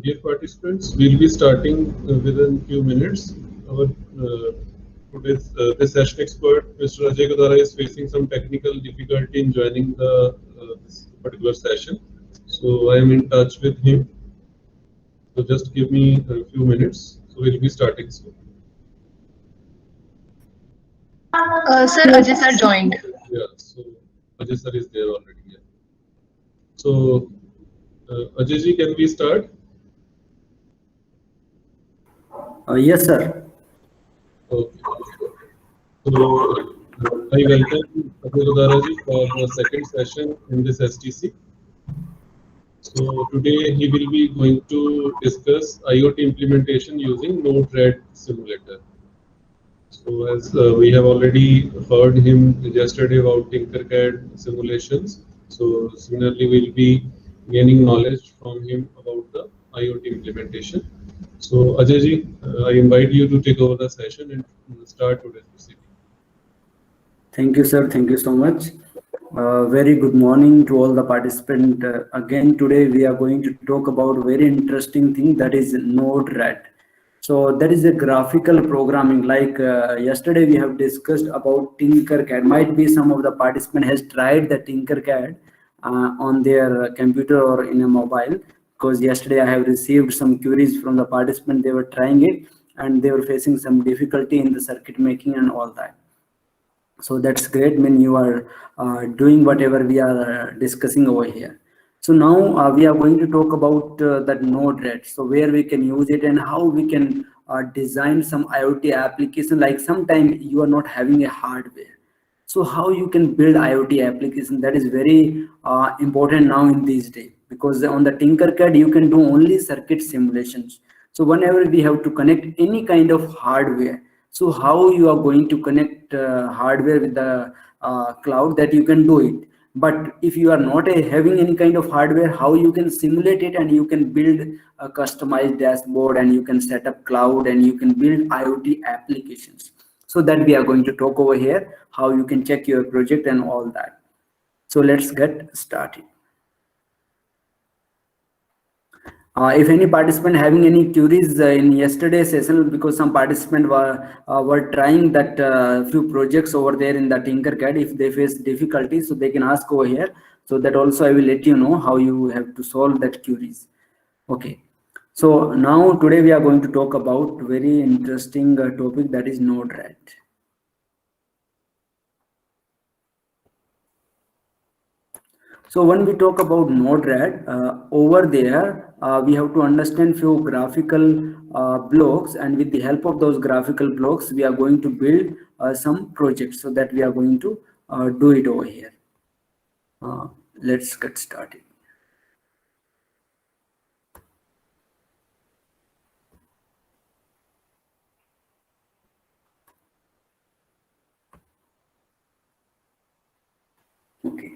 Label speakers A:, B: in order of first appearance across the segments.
A: Dear participants, we'll be starting within few minutes. Our today's this session expert, Mr. Ajay Gadara, is facing some technical difficulty in joining the this particular session. So I am in touch with him. So just give me a few minutes. So we'll be starting soon.
B: Sir, Ajay sir joined.
A: Yeah. So Ajay sir is there already. Yeah. So Ajay ji, can we start?
C: Yes, sir.
A: Okay. So I welcome Ajay Gadara ji for the second session in this STC. So today he will be going to discuss IoT implementation using Node-RED simulator. So as we have already heard him yesterday about Tinkercad simulations, so similarly we'll be gaining knowledge from him about the IoT implementation. So Ajay ji, I invite you to take over the session and start today's proceeding.
C: Thank you, sir. Thank you so much. Very good morning to all the participants. Again, today we are going to talk about a very interesting thing, that is Node-RED. So that is a graphical programming. Like yesterday we have discussed about Tinkercad. Might be some of the participant has tried the Tinkercad on their computer or in a mobile. Because yesterday I have received some queries from the participant. They were trying it and they were facing some difficulty in the circuit making and all that. So that's great. I mean, you are doing whatever we are discussing over here. So now we are going to talk about that Node-RED. So where we can use it and how we can design some IoT application. Like sometime you are not having a hardware. So how you can build IoT application, that is very important now in these days, because on the Tinkercad you can do only circuit simulations. So whenever we have to connect any kind of hardware, so how you are going to connect hardware with the cloud, that you can do it. But if you are not having any kind of hardware, how you can simulate it and you can build a customized dashboard and you can set up cloud and you can build IoT applications. So that we are going to talk over here, how you can check your project and all that. So let's get started. If any participant having any queries in yesterday's session, because some participant were trying that few projects over there in the Tinkercad, if they face difficulties, so they can ask over here. So that also I will let you know how you have to solve that queries. Okay. So now today we are going to talk about very interesting topic, that is Node-RED. So when we talk about Node-RED, over there, we have to understand few graphical blocks, and with the help of those graphical blocks, we are going to build some projects, so that we are going to do it over here. Let's get started. Okay.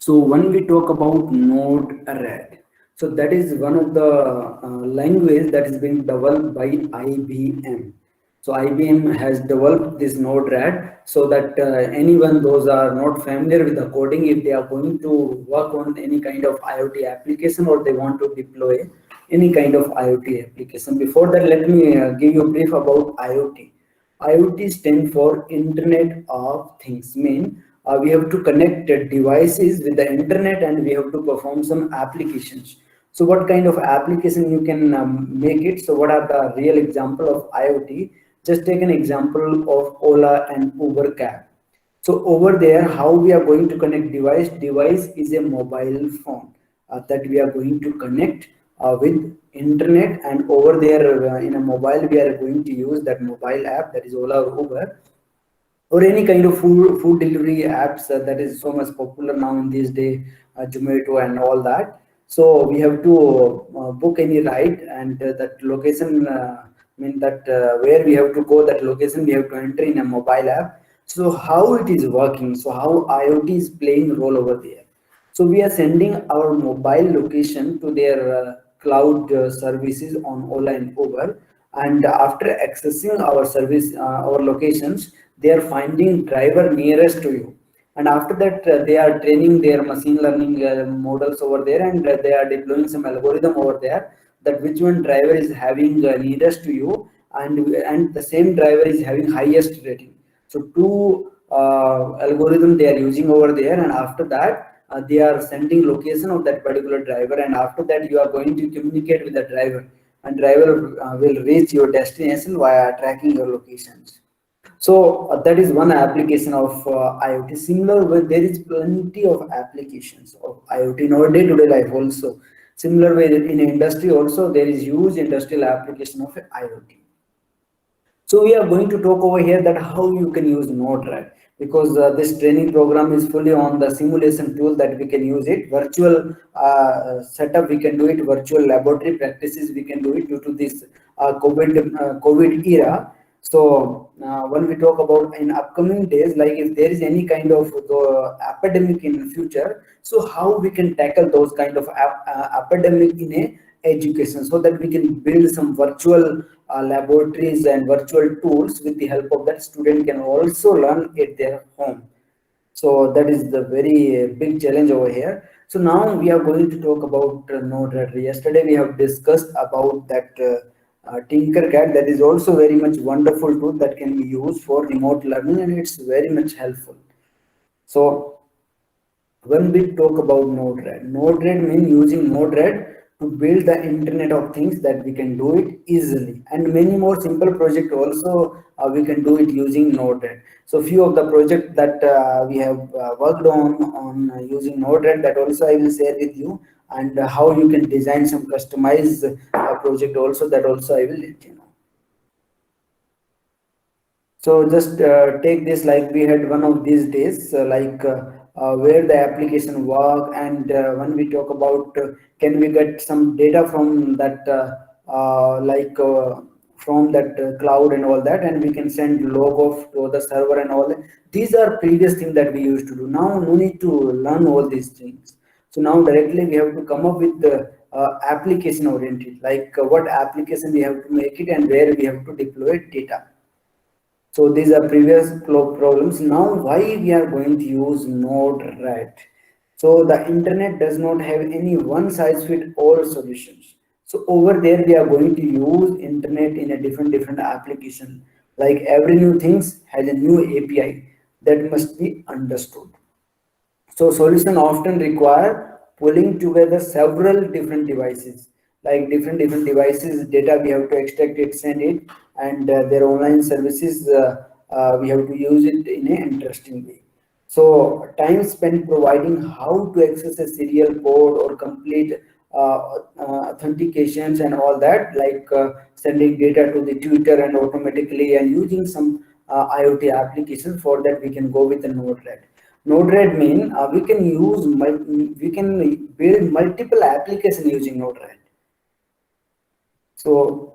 C: So when we talk about Node-RED, so that is one of the language that is being developed by IBM. So IBM has developed this Node-RED so that anyone, those are not familiar with the coding, if they are going to work on any kind of IoT application or they want to deploy any kind of IoT application. Before that, let me give you a brief about IoT. IoT stands for Internet of Things. Mean we have to connect devices with the internet and we have to perform some applications. So what kind of application you can make it? So what are the real example of IoT? Just take an example of Ola and Uber cab. So over there, how we are going to connect device? Device is a mobile phone that we are going to connect with internet, and over there in a mobile we are going to use that mobile app, that is Ola or Uber, or any kind of food delivery apps that is so much popular now in these days, Zomato and all that. So we have to book any ride, and that location, mean that where we have to go, that location we have to enter in a mobile app. So how it is working, so how IoT is playing a role over there. So we are sending our mobile location to their cloud services on Ola and Uber, and after accessing our service, our locations, they are finding driver nearest to you, And after that, they are training their machine learning models over there, and they are deploying some algorithm over there, that which one driver is having nearest to you, and the same driver is having highest rating. So two algorithm they are using over there, and after that they are sending location of that particular driver, and after that you are going to communicate with the driver, and driver will reach your destination via tracking your locations. So that is one application of IoT. Similar way, there is plenty of applications of IoT in our day-to-day life also. Similar way in industry also, there is huge industrial application of IoT. So we are going to talk over here that how you can use Node-RED, because this training program is fully on the simulation tool that we can use it. Virtual setup we can do it. Virtual laboratory practices we can do it due to this COVID era. So when we talk about in upcoming days, like if there is any kind of epidemic in future, so how we can tackle those kind of epidemic in a education, so that we can build some virtual laboratories and virtual tools with the help of that student can also learn at their home. So that is the very big challenge over here. So now we are going to talk about Node-RED. Yesterday we have discussed about that Tinkercad. That is also very much wonderful tool that can be used for remote learning, and it's very much helpful. So when we talk about Node-RED, Node-RED means using Node-RED to build the Internet of Things, that we can do it easily, and many more simple projects also we can do it using Node-RED. So few of the projects that we have worked on using Node-RED, that also I will share with you, and how you can design some customized project also, that also I will let you know. So just take this, like we had one of these days, where the application work, and when we talk about can we get some data from that from that cloud and all that, and we can send log off to the server and all that. These are previous things that we used to do. Now no need to learn all these things. So now directly we have to come up with the application oriented, like what application we have to make it, and where we have to deploy data. So these are previous problems. Now why we are going to use Node-RED? So the internet does not have any one size fit all solutions. So over there we are going to use internet in a different application. Like every new things has a new API that must be understood. So solution often require pulling together several different devices, like different devices data we have to extract it, send it, and their online services we have to use it in an interesting way. So time spent providing how to access a serial port or complete authentications and all that, like sending data to the Twitter and automatically, and using some IoT application. For that we can go with the Node-RED. Node-RED mean we can use we can build multiple applications using Node-RED. So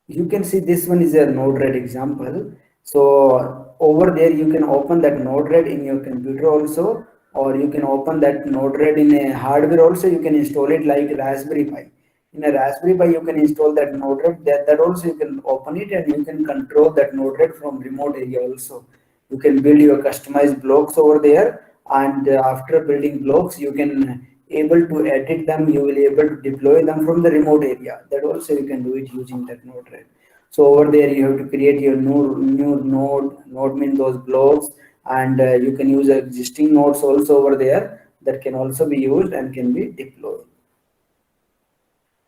C: you can see this one is a Node-RED example. So over there you can open that Node-RED in your computer also, or you can open that Node-RED in a hardware also. You can install it like Raspberry Pi. In a Raspberry Pi you can install that Node-RED. That also you can open it, and you can control that Node-RED from remote area also. You can build your customized blocks over there, and after building blocks you can able to edit them. You will able to deploy them from the remote area. That also you can do it using that Node-RED. So over there you have to create your new node mean those blocks, and you can use existing nodes also over there that can also be used and can be deployed.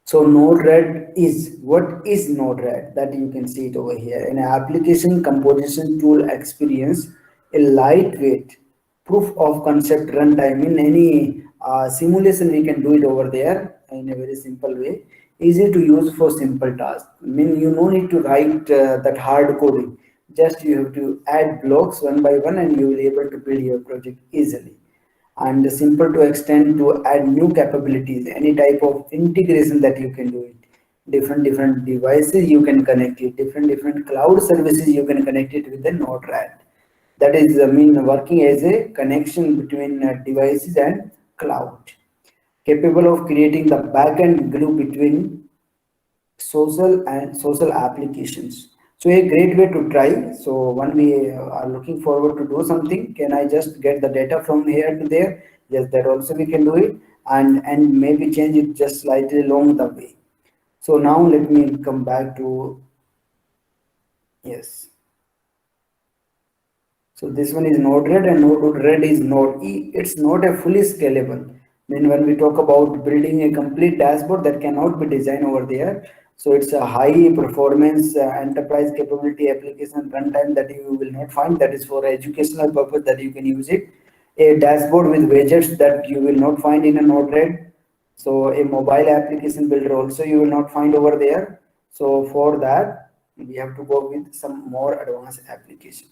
C: So Node-RED is, what is Node-RED? That you can see it over here. An application composition tool experience, a lightweight proof of concept runtime. In any simulation we can do it over there in a very simple way. Easy to use for simple tasks. I mean, you no need to write that hard coding. Just you have to add blocks one by one, and you will be able to build your project easily. And simple to extend to add new capabilities, any type of integration that you can do it. Different devices you can connect it, different cloud services you can connect it with the Node-RED. That is working as a connection between devices and cloud, capable of creating the backend glue between social applications. So a great way to try. So when we are looking forward to do something, can I just get the data from here to there? Yes, that also we can do it, and maybe change it just slightly along the way. So now let me come back to, yes. So this one is Node-RED, and Node-RED is Node E. It's not a fully scalable. Then when we talk about building a complete dashboard, that cannot be designed over there. So it's a high performance enterprise capability application runtime that you will not find. That is for educational purpose that you can use it. A dashboard with widgets that you will not find in a Node-RED. So a mobile application builder also you will not find over there. So for that, we have to go with some more advanced application.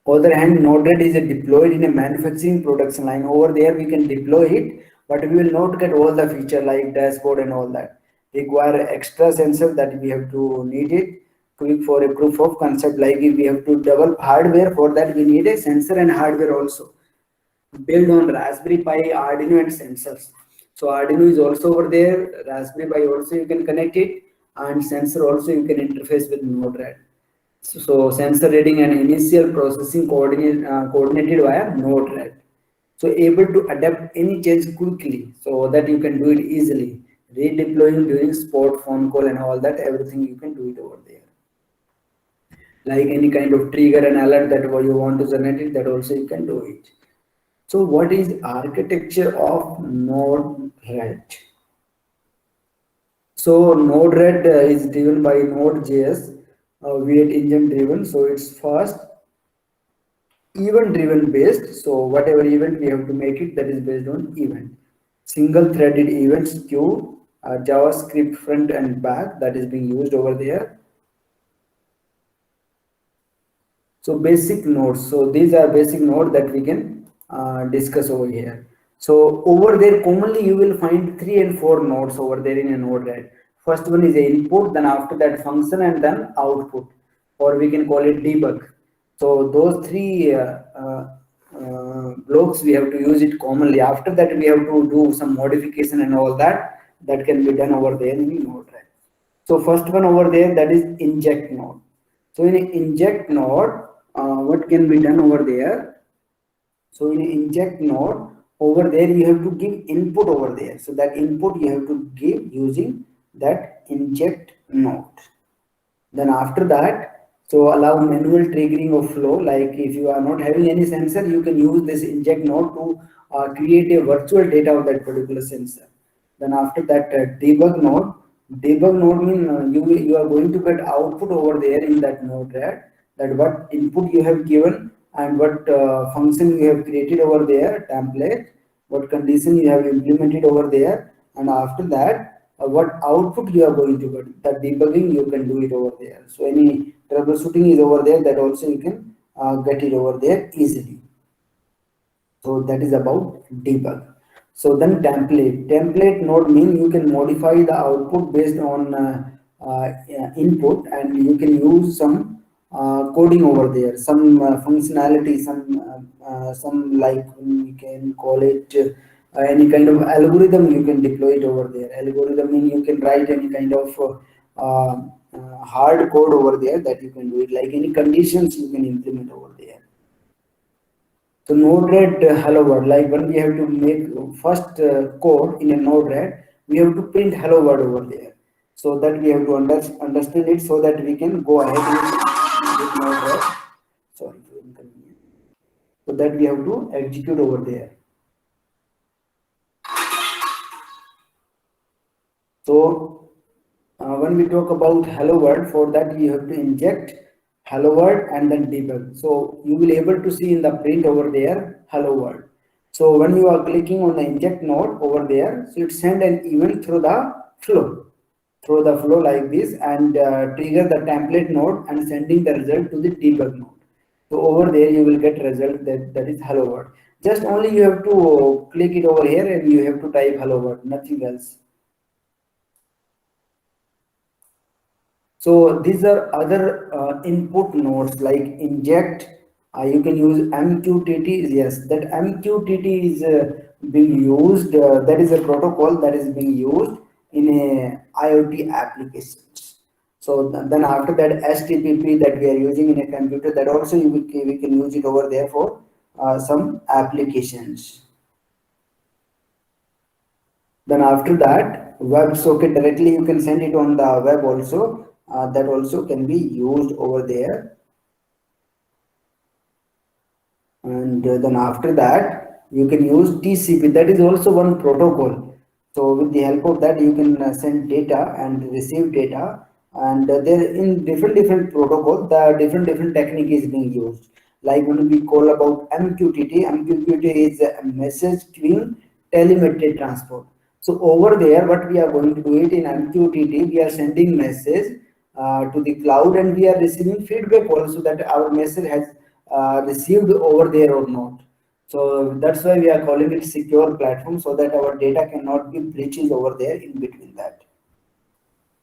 C: Other hand, Node-RED is deployed in a manufacturing production line. Over there, we can deploy it, but we will not get all the feature like dashboard and all that. Require extra sensor that we have to need it. Quick for a proof of concept, like if we have to develop hardware, for that we need a sensor and hardware also. Build on Raspberry Pi, Arduino and sensors. So Arduino is also over there. Raspberry Pi also you can connect it, and sensor also you can interface with Node-RED. So sensor reading and initial processing coordinated via Node-RED. So able to adapt any change quickly, so that you can do it easily. Redeploying during sport, phone call and all that, everything you can do it over there. Like any kind of trigger and alert that you want to generate it, that also you can do it. So what is architecture of Node-RED? So Node-RED is driven by Node.js, V8 engine driven. So it's fast, event driven based. So whatever event we have to make it, that is based on event. Single threaded events queue, JavaScript front and back, that is being used over there. So basic nodes. So these are basic nodes that we can discuss over here. So over there, commonly you will find 3 and 4 nodes over there in a Node-RED. First one is the input, then after that function, and then output, or we can call it debug. So those three blocks we have to use it commonly. After that, we have to do some modification and all that. That can be done over there in Node-RED. So first one over there, that is inject node. So in an inject node, what can be done over there? So in an inject node, over there you have to give input over there. So that input you have to give using that inject node. Then after that, so allow manual triggering of flow. Like if you are not having any sensor, you can use this inject node to create a virtual data of that particular sensor. Then after that, debug node. Debug node means you are going to get output over there in that Node-RED, that what input you have given and what function you have created over there, template, what condition you have implemented over there, and after that, what output you are going to get. That debugging you can do it over there. So any troubleshooting is over there, that also you can get it over there easily. So that is about debug. So then template node means you can modify the output based on input, and you can use some coding over there, some functionality, some like we can call it any kind of algorithm you can deploy it over there. Algorithm means you can write any kind of hard code over there that you can do it, like any conditions you can implement over there. So Node-RED hello world, like when we have to make first code in a Node-RED, we have to print hello world over there. So that we have to understand it, so that we can go ahead with Node-RED. Sorry for inconvenience. So that we have to execute over there. So when we talk about hello world, for that we have to inject hello world and then debug. So you will able to see in the print over there hello world. So when you are clicking on the inject node over there, so it send an event through the flow like this, and trigger the template node and sending the result to the debug node. So over there you will get result that is hello world. Just only you have to click it over here and you have to type hello world, nothing else. So these are other input nodes like inject. You can use MQTT. Yes, that MQTT is being used. That is a protocol that is being used in a IoT applications. So then after that STPP that we are using in a computer, that also we can use it over there for some applications. Then after that WebSocket, directly you can send it on the web also, that also can be used over there. And then after that you can use TCP, that is also one protocol. So with the help of that you can send data and receive data, and there in different protocols the different technique is being used. Like when we call about MQTT is a message queuing telemetry transport. So over there what we are going to do it in MQTT, we are sending message to the cloud and we are receiving feedback also that our message has received over there or not. So that's why we are calling it secure platform, so that our data cannot be breaches over there in between that.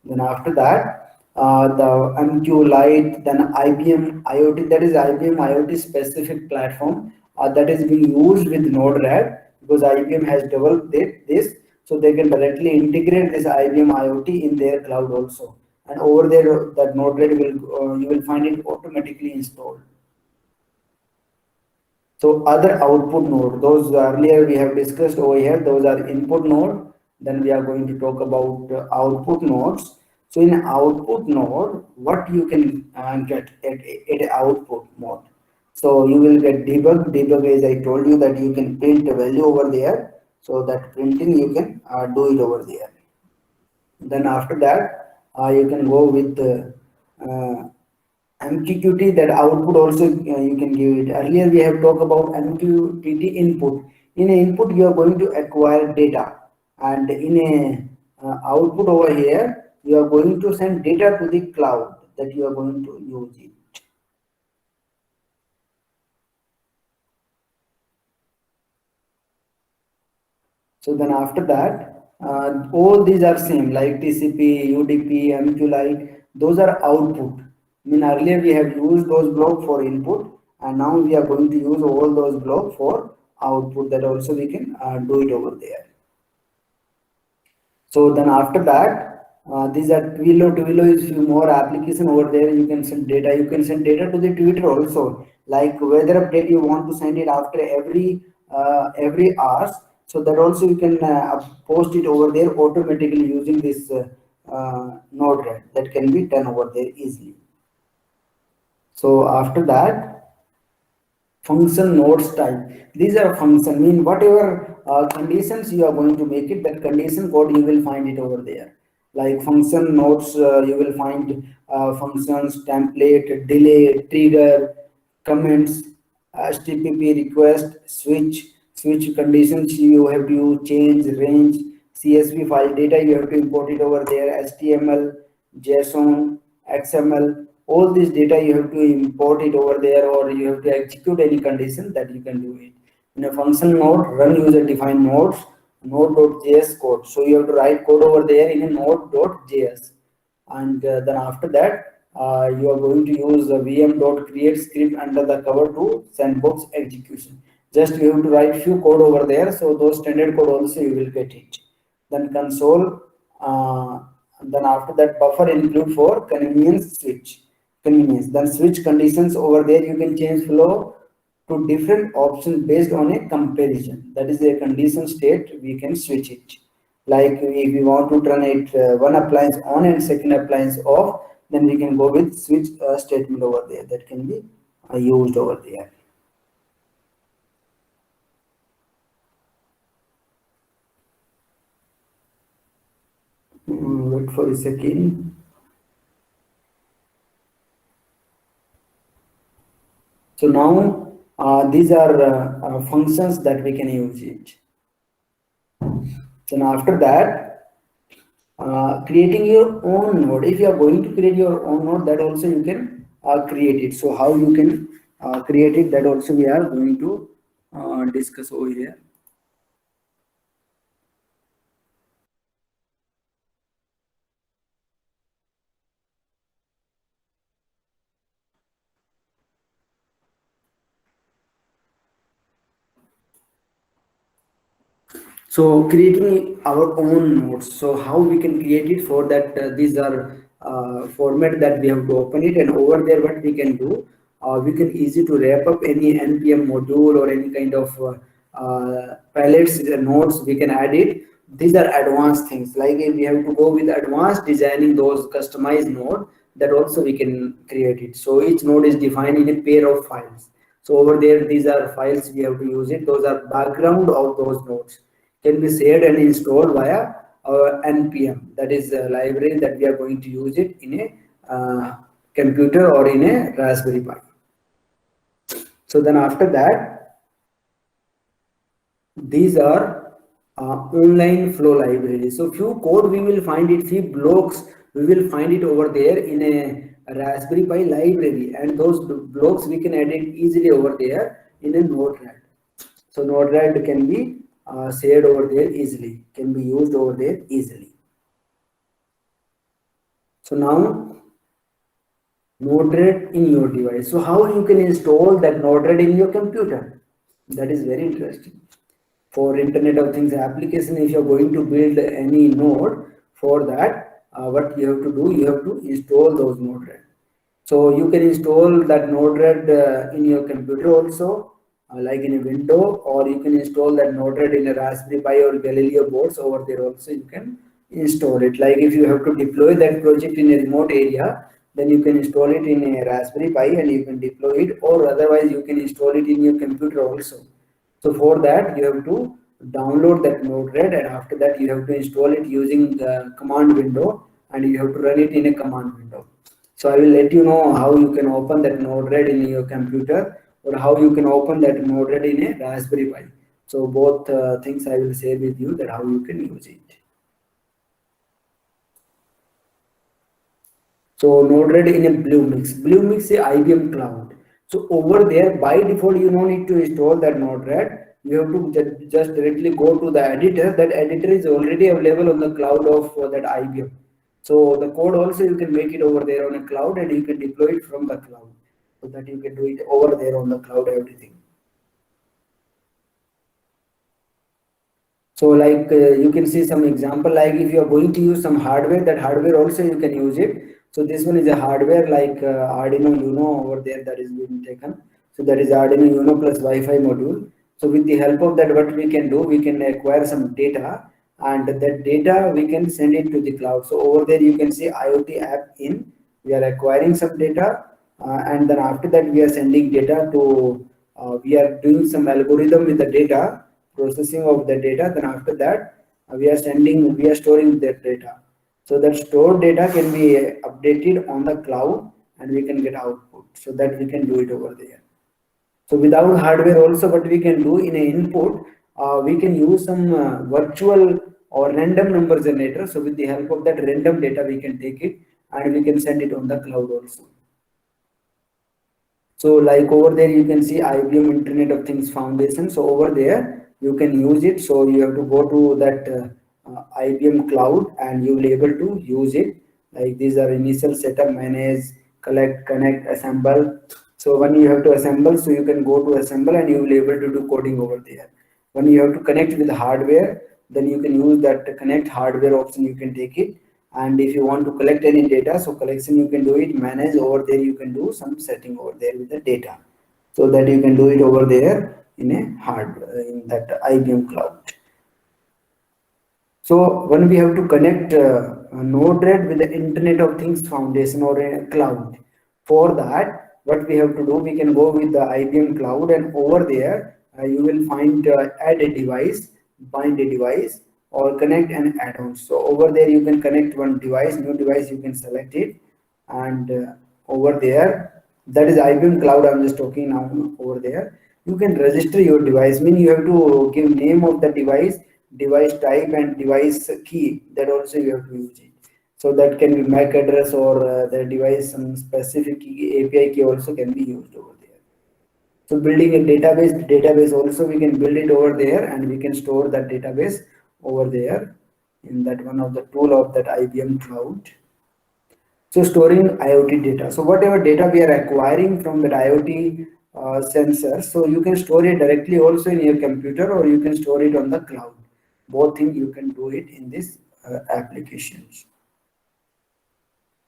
C: Then after that, the MQ Lite, then IBM IoT, that is IBM IoT specific platform that is being used with Node-RED, because IBM has developed this, so they can directly integrate this IBM IoT in their cloud also. And over there, that Node-RED will you will find it automatically installed. So other output node, those earlier we have discussed over here, those are input node. Then we are going to talk about output nodes. So in output node, what you can get at output mode. So you will get debug. Debug is, I told you that you can print a value over there. So that printing you can do it over there. Then after that, you can go with MQTT, that output also you can give it. Earlier we have talked about MQTT input. In an input you are going to acquire data, and in a output over here you are going to send data to the cloud that you are going to use it. So then after that, all these are same, like TCP, UDP, MQLite, those are output. I mean earlier we have used those blocks for input, and now we are going to use all those blocks for output, that also we can do it over there. So then after that, these are Twilio. Twilio is few more application over there. You can send data. You can send data to the Twitter also. Like weather update, you want to send it after every hours. So that also you can post it over there automatically using this Node-RED. That can be done over there easily. So after that, function nodes type. These are function, mean whatever conditions you are going to make it, that condition code you will find it over there. Like function nodes, you will find functions, template, delay, trigger, comments, HTTP request, switch conditions you have to change, range, CSV file data you have to import it over there, HTML, JSON, XML, all this data you have to import it over there, or you have to execute any condition that you can do it. In a function node, run user defined nodes, node.js code. So you have to write code over there in a node.js. And then after that, you are going to use a vm.create script under the cover to sandbox execution. Just you have to write few code over there. So those standard code also you will get it. Then console, then after that buffer include for convenience switch. Convenience. Then switch conditions over there you can change flow to different options based on a comparison. That is a condition state, we can switch it. Like if we want to turn it one appliance on and second appliance off, then we can go with switch statement over there. That can be used over there. Wait for a second. So now these are functions that we can use it. Then after that, creating your own node. If you are going to create your own node, that also you can create it. So how you can create it, that also we are going to discuss over here. So creating our own nodes. So how we can create it, for that these are format that we have to open it, and over there what we can do, we can easy to wrap up any npm module or any kind of palettes nodes, we can add it. These are advanced things, like if we have to go with advanced designing those customized node, that also we can create it. So each node is defined in a pair of files. So over there, these are files we have to use it. Those are background of those nodes, can be shared and installed via our npm. That is a library that we are going to use it in a computer or in a Raspberry Pi. So then after that, these are online flow libraries. So few code we will find it, few blocks we will find it over there in a Raspberry Pi library, and those blocks we can edit easily over there in a Node-RED. So Node-RED can be shared over there easily, can be used over there easily. So now Node-RED in your device. So how you can install that Node-RED in your computer? That is very interesting. For Internet of Things application, if you are going to build any node, for that what you have to do, you have to install those Node-RED. So you can install that Node-RED in your computer also, like in a window, or you can install that Node-RED in a Raspberry Pi or Galileo boards. Over there also you can install it. Like if you have to deploy that project in a remote area, then you can install it in a Raspberry Pi and you can deploy it, or otherwise you can install it in your computer also. So for that you have to download that Node-RED, and after that you have to install it using the command window, and you have to run it in a command window. So I will let you know how you can open that Node-RED in your computer, or how you can open that Node-RED in a Raspberry Pi. So both things I will share with you, that how you can use it. So Node-RED in a Bluemix. Bluemix is IBM Cloud. So over there, by default, you don't need to install that Node-RED. You have to just directly go to the editor. That editor is already available on the cloud of that IBM. So the code also you can make it over there on a cloud, and you can deploy it from the cloud. So that you can do it over there on the cloud, everything. So like you can see some example, like if you are going to use some hardware, that hardware also you can use it. So this one is a hardware like Arduino Uno over there that is being taken. So that is Arduino Uno plus Wi-Fi module. So with the help of that, what we can do, we can acquire some data, and that data we can send it to the cloud. So over there you can see IoT app in, we are acquiring some data, and then after that we are sending data to, we are doing some algorithm with the data, processing of the data. Then after that we are storing that data. So that stored data can be updated on the cloud, and we can get output. So that we can do it over there. So without hardware also, what we can do in an input, we can use some virtual or random number generator. So with the help of that random data, we can take it and we can send it on the cloud also. So like over there, you can see IBM Internet of Things Foundation. So over there, you can use it. So you have to go to that IBM cloud, and you will able to use it. Like these are initial setup, manage, collect, connect, assemble. So when you have to assemble, so you can go to assemble, and you will able to do coding over there. When you have to connect with the hardware, then you can use that connect hardware option, you can take it. And if you want to collect any data, so collection you can do it, manage over there, you can do some setting over there with the data. So that you can do it over there in in that IBM cloud. So when we have to connect Node-RED with the Internet of Things Foundation or a cloud, for that, what we have to do, we can go with the IBM cloud, and over there you will find add a device, bind a device, or connect an add-on. So over there you can connect one device, new device, you can select it, and over there, that is IBM cloud I'm just talking now. Over there you can register your device, mean you have to give name of the device, device type, and device key, that also you have to use it. So that can be MAC address, or the device some specific key, API key also can be used over there. So building a database also we can build it over there, and we can store that database over there in that one of the tool of that IBM cloud. So storing IoT data. So whatever data we are acquiring from that IoT sensor, so you can store it directly also in your computer, or you can store it on the cloud. Both things you can do it in this applications.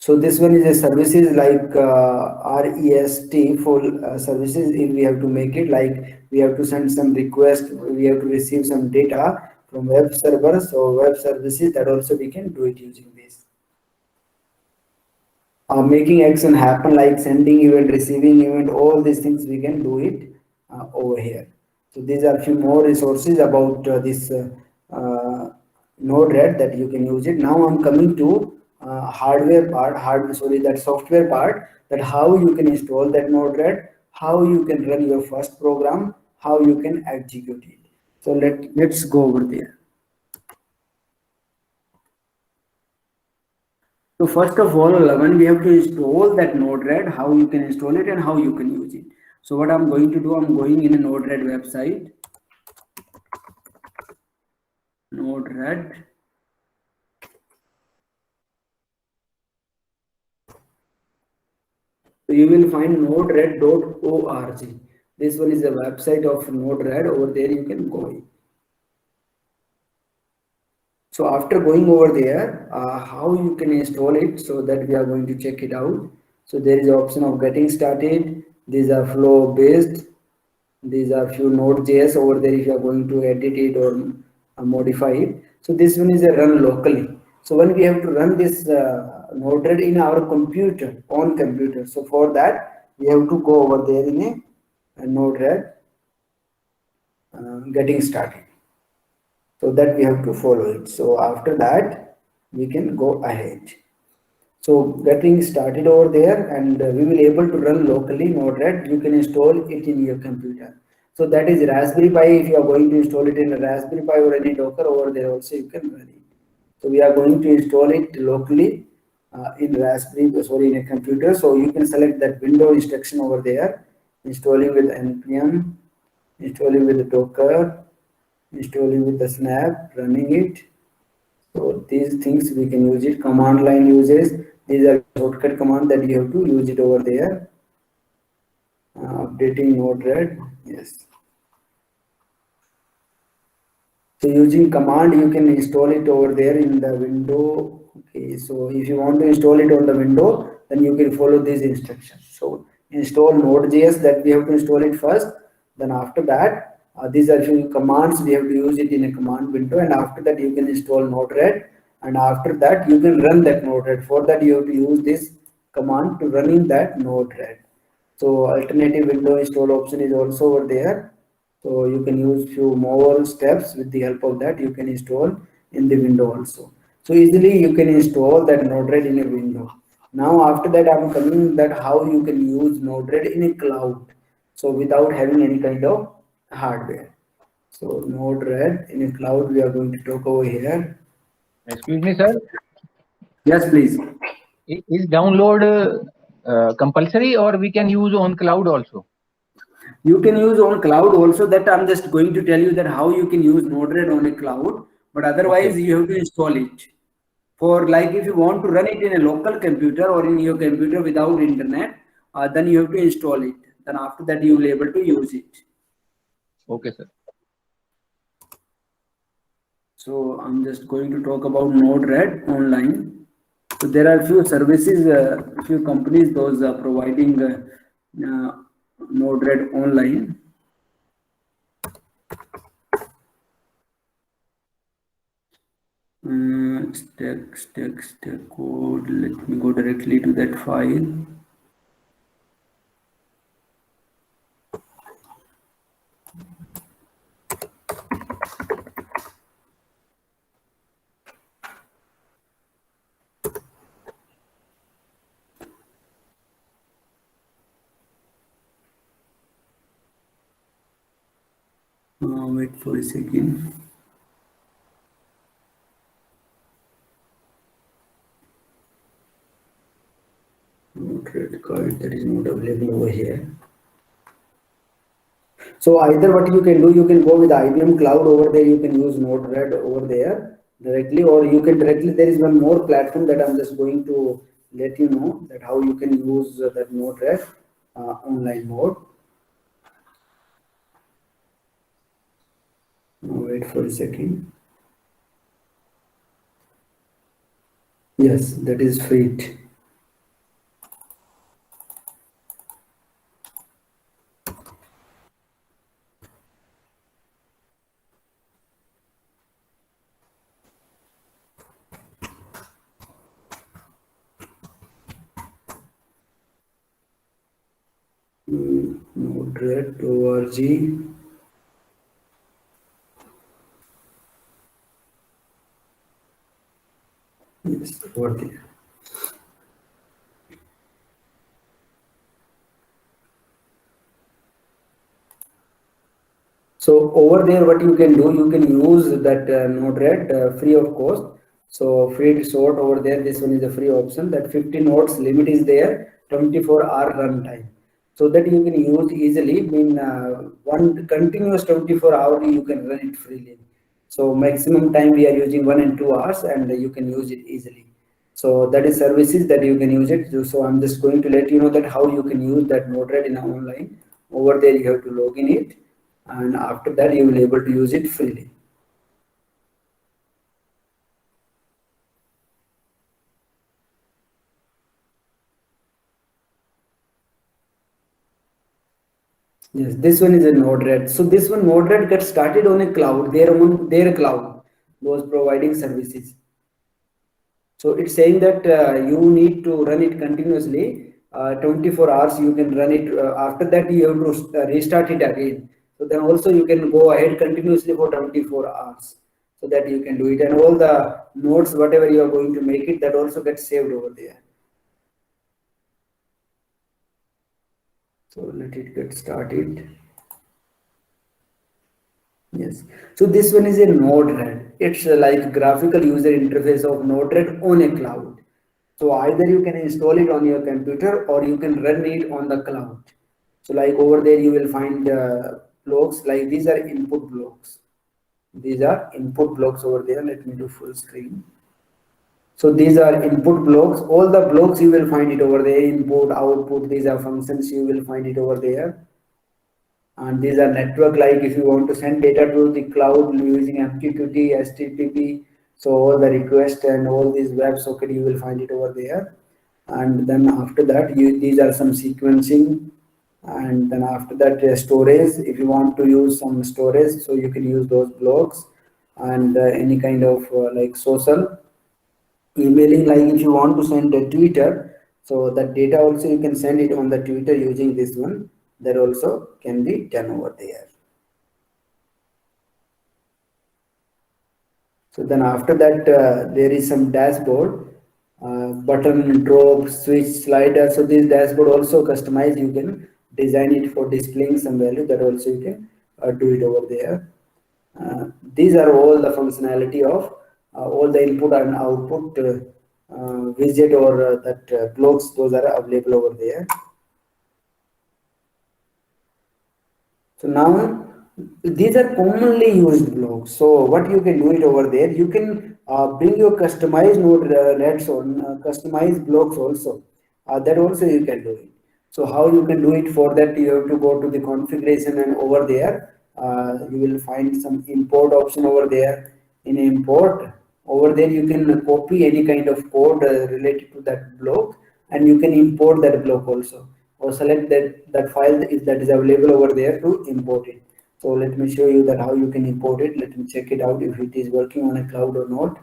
C: So this one is a services like REST full services. If we have to make it, like we have to send some request, we have to receive some data from web servers or web services, that also we can do it using this. Making action happen like sending event, receiving event, all these things we can do it over here. So these are a few more resources about this Node-RED that you can use it. Now I'm coming to hardware part, that software part, that how you can install that Node-RED, how you can run your first program, how you can execute it. So let's go over there. So first of all, when we have to install that Node-RED, how you can install it and how you can use it. So what I'm going to do, I'm going in a Node-RED website. Node-RED. So you will find node-red.org. This one is a website of Node-RED. Over there you can go in. So after going over there, how you can install it, so that we are going to check it out. So there is an option of getting started. These are flow based. These are few Node.js over there if you are going to edit it or modify it. So this one is a run locally. So when we have to run this Node-RED in our computer, on computer. So for that, we have to go over there in a Node-RED getting started. So that we have to follow it. So after that, we can go ahead. So getting started over there, and we will able to run locally Node-RED. You can install it in your computer. So that is Raspberry Pi. If you are going to install it in a Raspberry Pi or any Docker over there, also you can run it. So we are going to install it locally in in a computer. So you can select that window instruction over there, installing with npm, installing with Docker, installing with the snap, running it. So these things we can use it. Command line uses. These are shortcut command that you have to use it over there. Updating Node-RED. Yes. So using command, you can install it over there in the window. Okay. So if you want to install it on the window, then you can follow these instructions. So install Node.js, that we have to install it first. Then after that, these are few commands, we have to use it in a command window, and after that you can install Node-RED, and after that you can run that Node-RED. For that you have to use this command to running that Node-RED. So alternative window install option is also over there. So you can use few more steps. With the help of that, you can install in the window also. So easily you can install that Node-RED in a window. Now after that, I'm coming that how you can use Node-RED in a cloud. So without having any kind of hardware. So Node-RED in a cloud, we are going to talk over here.
D: Excuse me, sir.
C: Yes, please.
D: Is download compulsory, or we can use on cloud also?
C: You can use on cloud also. That I'm just going to tell you that how you can use Node-RED on a cloud, but otherwise
D: Okay.
C: you have to install it. For like if you want to run it in a local computer or in your computer without internet, then you have to install it. Then after that you will be able to use it.
D: Okay, sir.
C: So I'm just going to talk about Node-RED online. So there are few services, few companies, those are providing Node-RED online. Stack code. Let me go directly to that file. Wait for a second. Node-RED card that is not available over here. So either what you can do, you can go with IBM Cloud over there. You can use Node-RED over there directly, or you can directly. There is one more platform that I'm just going to let you know that how you can use that Node-RED online mode. Wait for a second. Yes, that is Fate. Node-RED.org. Yes, over there. So over there, what you can do, you can use that Node-RED free of cost. So free to sort over there. This one is a free option. That 50 nodes limit is there. 24-hour runtime. So that you can use easily. One continuous 24-hour you can run it freely. So maximum time we are using 1 and 2 hours, and you can use it easily. So that is services that you can use it. So I'm just going to let you know that how you can use that Node-RED in online. Over there you have to log in it, and after that you will be able to use it freely. Yes, this one is a Node-RED. So this one Node-RED gets started on a cloud, their cloud, those providing services. So it's saying that you need to run it continuously, 24 hours you can run it. After that you have to restart it again. So then also you can go ahead continuously for 24 hours. So that you can do it, and all the nodes, whatever you are going to make it, that also gets saved over there. So let it get started. Yes. So this one is a Node-RED. It's like graphical user interface of Node-RED on a cloud. So either you can install it on your computer or you can run it on the cloud. So like over there you will find blocks, like these are input blocks. These are input blocks over there. Let me do full screen. So these are input blocks. All the blocks you will find it over there. Input, output, these are functions, you will find it over there. And these are network, like if you want to send data to the cloud using MQTT, HTTP, so all the request and all these WebSocket you will find it over there. And then after that these are some sequencing, and then after that storage. If you want to use some storage, so you can use those blocks. And any kind of like social emailing, like if you want to send a Twitter, so that data also you can send it on the Twitter using this one. That also can be done over there. So then after that there is some dashboard, button, drop, switch, slider. So this dashboard also customized, you can design it for displaying some value, that also you can do it over there. These are all the functionality of all the input and output widget or that blocks, those are available over there. So now these are commonly used blocks. So what you can do it over there, you can bring your customized Node-REDs on customized blocks also. That also you can do it. So how you can do it? For that you have to go to the configuration, and over there you will find some import option over there. In import, over there you can copy any kind of code related to that block, and you can import that block also, or select that file if that is available over there to import it. So let me show you that how you can import it. Let me check it out if it is working on a cloud or not.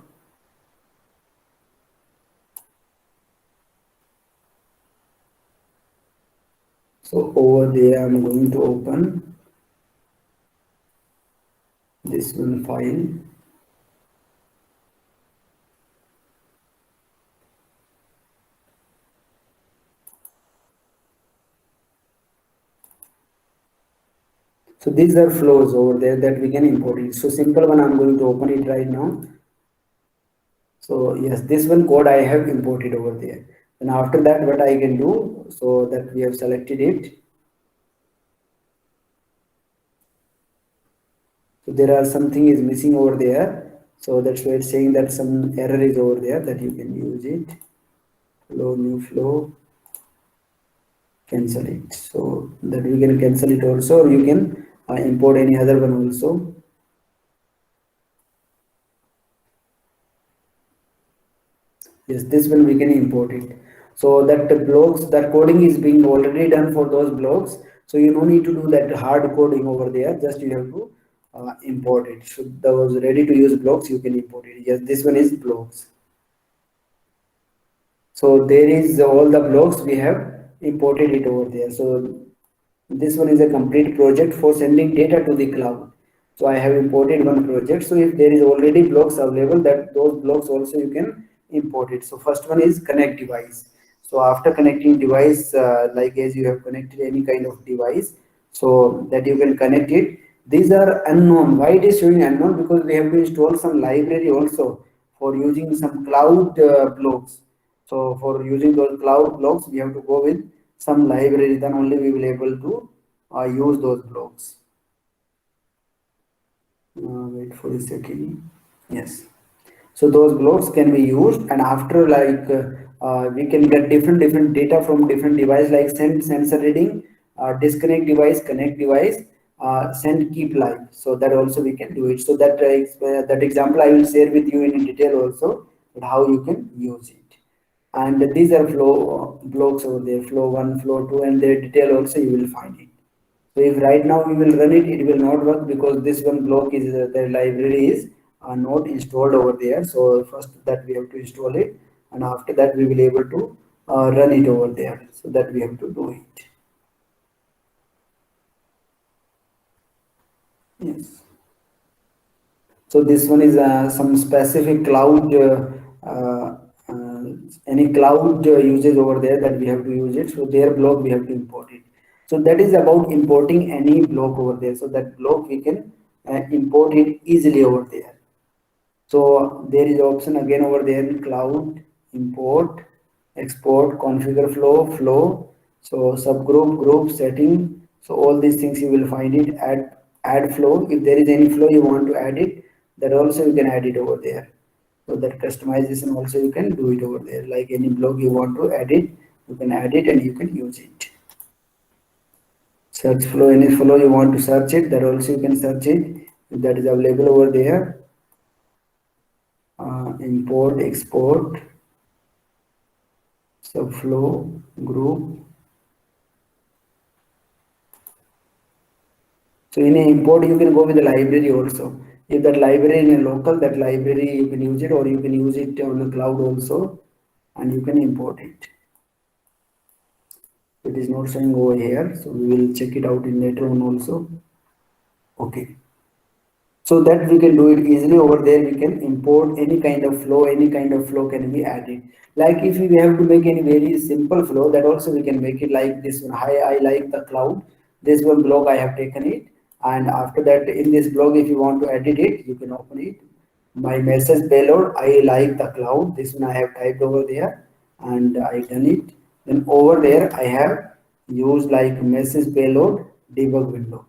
C: So over there I'm going to open this one file. So these are flows over there that we can import it. So simple one, I'm going to open it right now. So yes, this one code I have imported over there. And after that, what I can do, so that we have selected it. So there are something is missing over there. So that's why it's saying that some error is over there, that you can use it. Flow, new flow, cancel it. So that we can cancel it also. You can import any other one also. Yes, this one we can import it. So that the blocks, that coding is being already done for those blocks. So you don't need to do that hard coding over there. Just you have to import it. So those ready to use blocks, you can import it. Yes, this one is blocks. So there is all the blocks we have imported it over there. So This one is a complete project for sending data to the cloud. So I have imported one project. So if there is already blocks available, that those blocks also you can import it. So first one is connect device. So after connecting device, like as you have connected any kind of device, so that you can connect it. These are unknown. Why it is showing unknown? Because we have to install some library also for using some cloud blocks. So for using those cloud blocks, we have to go with some library, then only we will able to use those blocks. Wait for a second. Yes. So those blocks can be used, and after like we can get different data from different device, like send sensor reading, disconnect device, connect device, send keep live. So that also we can do it. So that that example I will share with you in detail also, that how you can use it. And these are flow blocks over there, flow 1, flow 2, and their detail also you will find it. So if right now we will run it, it will not work because this one block is the library is not installed over there. So first that we have to install it, and after that we will able to run it over there. So that we have to do it. Yes. So this one is some specific cloud, any cloud usage over there that we have to use it. So their block we have to import it. So that is about importing any block over there. So that block we can import it easily over there. So there is option again over there in cloud, import, export, configure flow. So subgroup, group, setting. So all these things you will find it. Add flow. If there is any flow you want to add it, that also you can add it over there. So that customization also you can do it over there. Like any block you want to add it, you can add it and you can use it. Search flow, any flow you want to search it, that also you can search it. If that is available over there. Import, export, subflow, group. So in a import, you can go with the library also. If that library in a local, that library you can use it, or you can use it on the cloud also, and you can import it. It is not showing over here, so we will check it out in later on also. Okay. So that we can do it easily over there. We can import any kind of flow can be added. Like if we have to make any very simple flow, that also we can make it like this one. Hi, I like the cloud. This one block I have taken it, and after that in this block, if you want to edit it, you can open it. My message payload, I like the cloud. This one I have typed over there, and I done it. Then over there I have used like message payload debug window.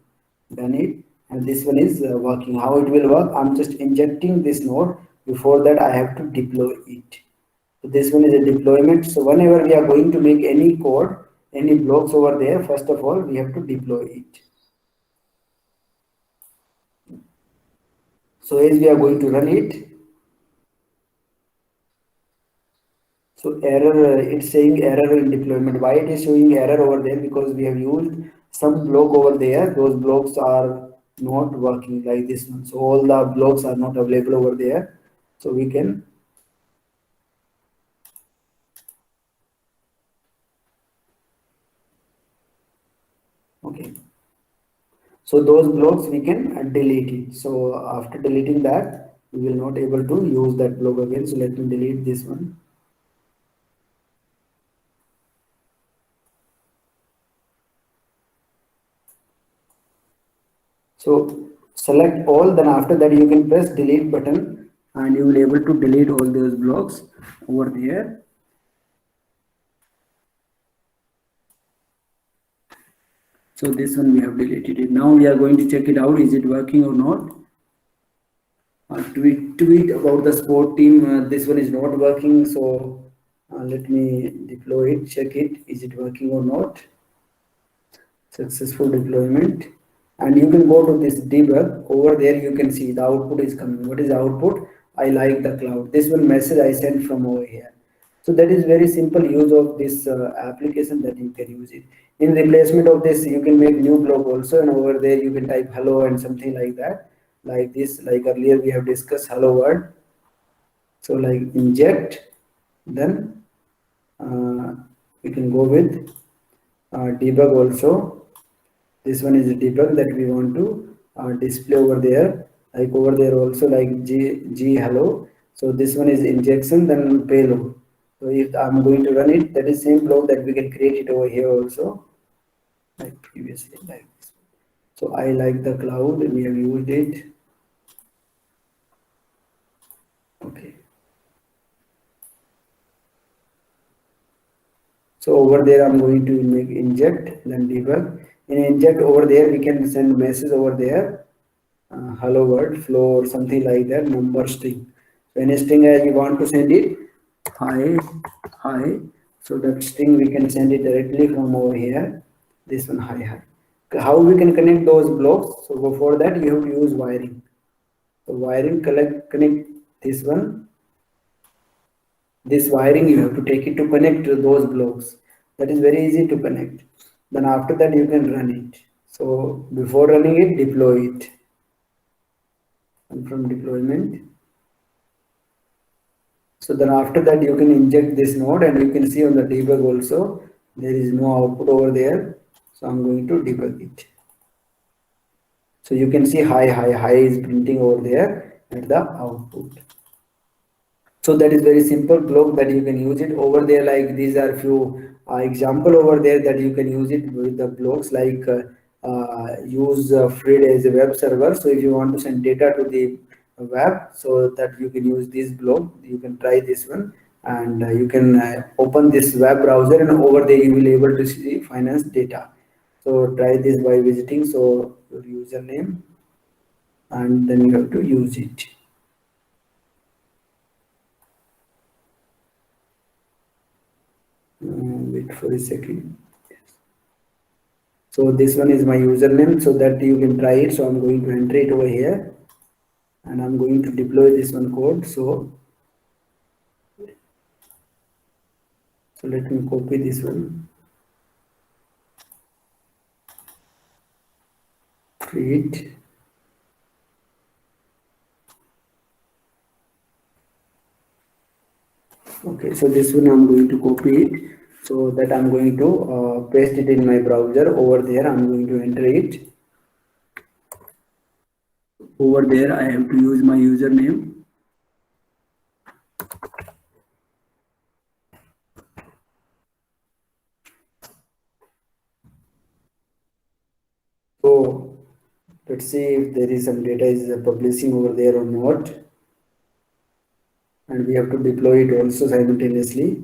C: Done it, and this one is working. How it will work? I'm just injecting this node. Before that I have to deploy it. So this one is a deployment. So whenever we are going to make any code, any blocks over there, first of all we have to deploy it. So as we are going to run it, so error, it's saying error in deployment. Why it is showing error over there? Because we have used some block over there. Those blocks are not working like this one. So all the blocks are not available over there. So we can okay. So those blocks we can delete it. So after deleting that, we will not able to use that block again. So let me delete this one. So select all, then after that you can press delete button and you will able to delete all those blocks over there. So this one we have deleted it. Now we are going to check it out. Is it working or not? Tweet about the sport team. This one is not working. So let me deploy it. Check it. Is it working or not? Successful deployment. And you can go to this debug. Over there you can see the output is coming. What is the output? I like the cloud. This one message I sent from over here. So that is very simple use of this application that you can use it. In replacement of this, you can make new block also, and over there you can type hello and something like that. Like this, like earlier we have discussed hello world. So like inject, then we can go with debug also. This one is a debug that we want to display over there. Like over there also like G hello. So this one is injection, then payload. So if I'm going to run it, that is same block that we can create it over here also, like previously like this. So I like the cloud, we have used it. Okay. So over there, I'm going to make inject, then debug. In inject over there, we can send message over there, hello world, flow or something like that, number string. So any string as you want to send it, hi, hi. So that string we can send it directly from over here. This one, hi, hi. How we can connect those blocks? So before that, you have to use wiring. So wiring connect this one. This wiring you have to take it to connect to those blocks. That is very easy to connect. Then after that you can run it. So before running it, deploy it. And from deployment. So then after that you can inject this node and you can see on the debug also there is no output over there. So I'm going to debug it. So you can see hi is printing over there at the output. So that is very simple block that you can use it over there. Like these are few example over there that you can use it with the blocks, like use Fred as a web server. So if you want to send data to the web, so that you can use this block, you can try this one, and you can open this web browser, and over there you will able to see finance data. So try this by visiting so your username, and then you have to use it. Wait for a second. So this one is my username, so that you can try it. So I'm going to enter it over here, and I'm going to deploy this one code. So let me copy this one, create. Okay, so this one I'm going to copy it, so that I'm going to paste it in my browser over there. I'm going to enter it. Over there, I have to use my username. So let's see if there is some data is publishing over there or not. And we have to deploy it also simultaneously.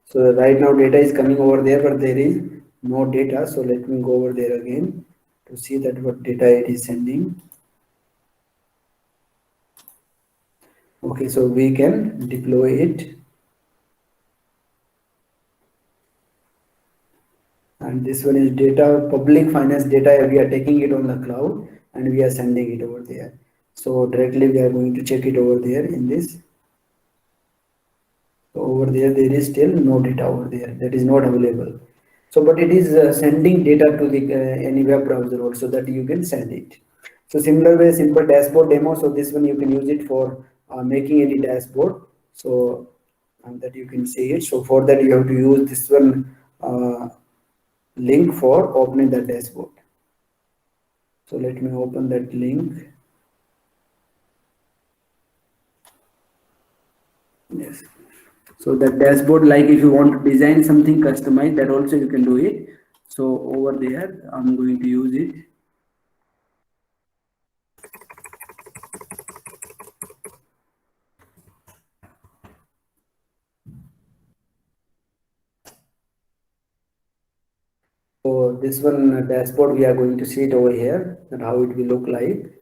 C: So right now data is coming over there, but there is no data. So let me go over there again to see that what data it is sending. Okay, so we can deploy it. And this one is data, public finance data. We are taking it on the cloud and we are sending it over there. So directly we are going to check it over there in this. So over there is still no data over there, that is not available. So but it is sending data to the any web browser also, that you can send it. So similar way, simple dashboard demo. So this one you can use it for making any dashboard, so that you can see it. So for that you have to use this one link for opening the dashboard. So let me open that link. Yes. So that dashboard, like if you want to design something customized, that also you can do it. So over there, I'm going to use it. So this one dashboard, we are going to see it over here, and how it will look like.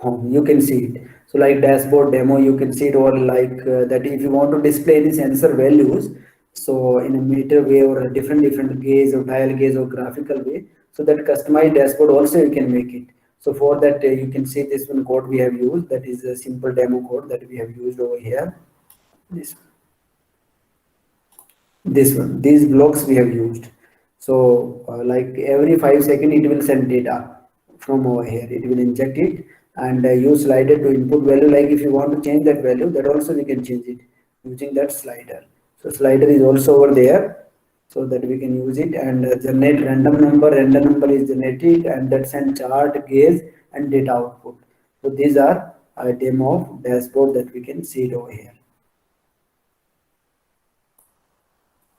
C: You can see it. So like dashboard demo, you can see it over like that. If you want to display any sensor values, so in a meter way or a different gauge or dial gauge or graphical way, so that customized dashboard also you can make it. So for that you can see this one code we have used, that is a simple demo code that we have used over here. This one, these blocks we have used. So like every 5 seconds it will send data from over here. It will inject it and use slider to input value. Like if you want to change that value, that also we can change it using that slider. So slider is also over there. so that we can use it and generate random number. Random number is generated and that send chart, gauge and data output. So these are a demo of dashboard that we can see it over here.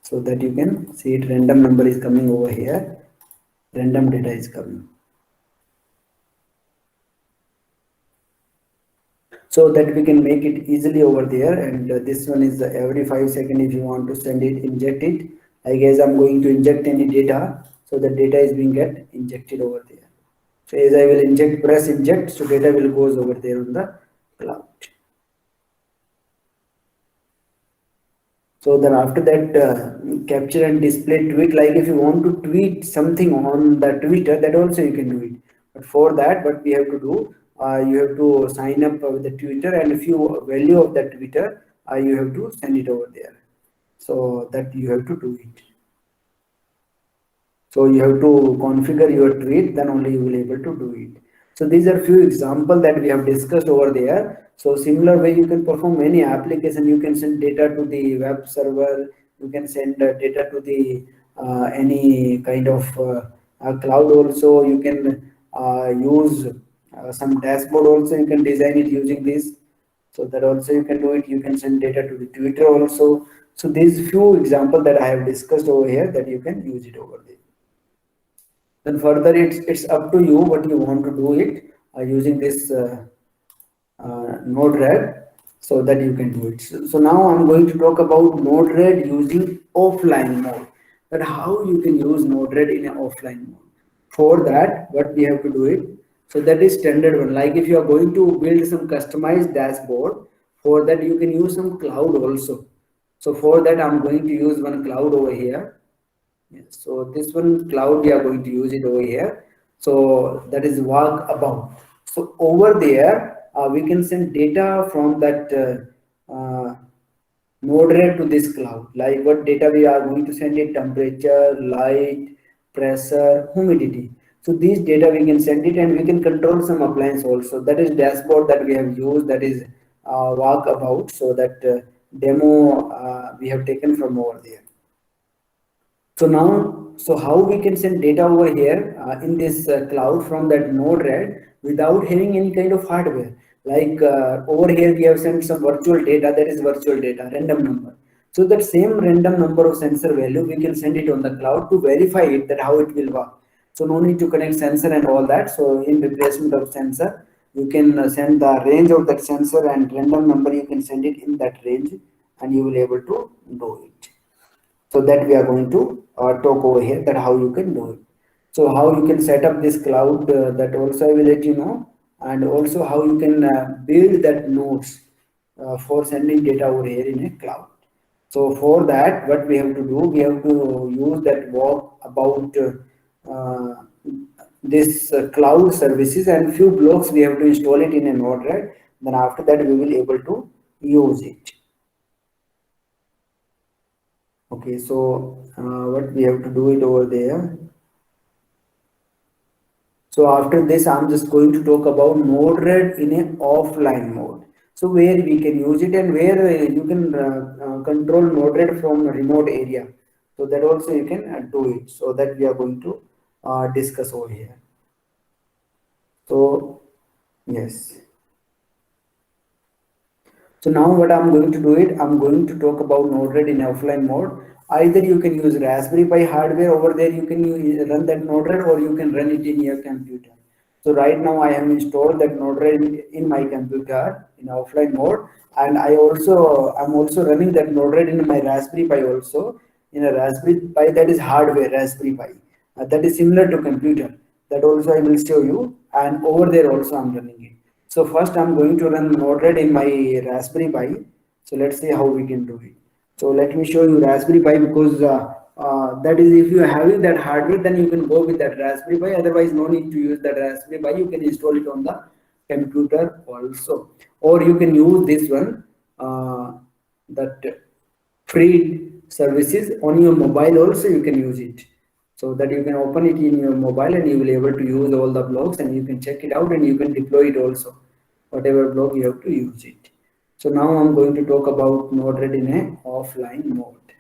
C: So that you can see it, random number is coming over here, random data is coming. So that we can make it easily over there. And this one is every 5 seconds if you want to send it, inject it. I guess I'm going to inject any data, so the data is being get injected over there. So as I will inject, press inject, so data will goes over there on the cloud. So then after that, capture and display tweet. Like if you want to tweet something on the Twitter, that also you can do it. But for that, what we have to do, you have to sign up with the Twitter, and if you value of that Twitter, you have to send it over there. So that you have to do it. So you have to configure your tweet, then only you will able to do it. So these are few examples that we have discussed over there. So similar way you can perform any application. You can send data to the web server. You can send data to the any kind of cloud also. You can use some dashboard also. You can design it using this. So that also you can do it. You can send data to the Twitter also. So these few examples that I have discussed over here that you can use it over there. Then further it's up to you what you want to do it using this Node-RED, so that you can do it. So now I'm going to talk about Node-RED using offline mode, that how you can use Node-RED in an offline mode. For that, what we have to do it, so that is standard one. Like if you are going to build some customized dashboard, for that you can use some cloud also. So for that I'm going to use one cloud over here. Yes, so this one cloud we are going to use it over here. So that is Walkabout. So over there we can send data from that Node-RED to this cloud. Like what data we are going to send it: temperature, light, pressure, humidity. So these data we can send it, and we can control some appliance also. That is dashboard that we have used. That is Walkabout. So that demo we have taken from over there. So now, so how we can send data over here in this cloud from that Node-RED without having any kind of hardware. Like over here we have sent some virtual data, that is virtual data, random number. So that same random number of sensor value, we can send it on the cloud to verify it, that how it will work. So no need to connect sensor and all that. So in replacement of sensor, you can send the range of that sensor and random number, you can send it in that range and you will able to do it. So that we are going to talk over here, that how you can do it. So how you can set up this cloud, that also I will let you know, and also how you can build that nodes for sending data over here in a cloud. So for that, what we have to do, we have to use that Walkabout this cloud services, and few blocks we have to install it in a Node-RED. Then after that we will able to use it. Okay, so what we have to do it over there. So after this, I'm just going to talk about Node-RED in a offline mode. So where we can use it, and where you can control Node-RED from a remote area. So that also you can do it. So that we are going to discuss over here. So yes. So now what I'm going to do it, I'm going to talk about Node-RED in offline mode. Either you can use Raspberry Pi hardware over there, you can run that Node-RED, or you can run it in your computer. So right now I have installed that Node-RED in my computer in offline mode, and I'm also running that Node-RED in my Raspberry Pi also, in a Raspberry Pi that is hardware Raspberry Pi. That is similar to computer. That also I will show you, and over there also I'm running it. So first I'm going to run Node-RED in my Raspberry Pi. So let's see how we can do it. So let me show you Raspberry Pi, because that is, if you are having that hardware, then you can go with that Raspberry Pi. Otherwise, no need to use that Raspberry Pi. You can install it on the computer also, or you can use this one, that free services on your mobile also. You can use it, so that you can open it in your mobile and you will be able to use all the blocks, and you can check it out and you can deploy it also, whatever block you have to use it. So now I'm going to talk about Node-RED in a offline mode.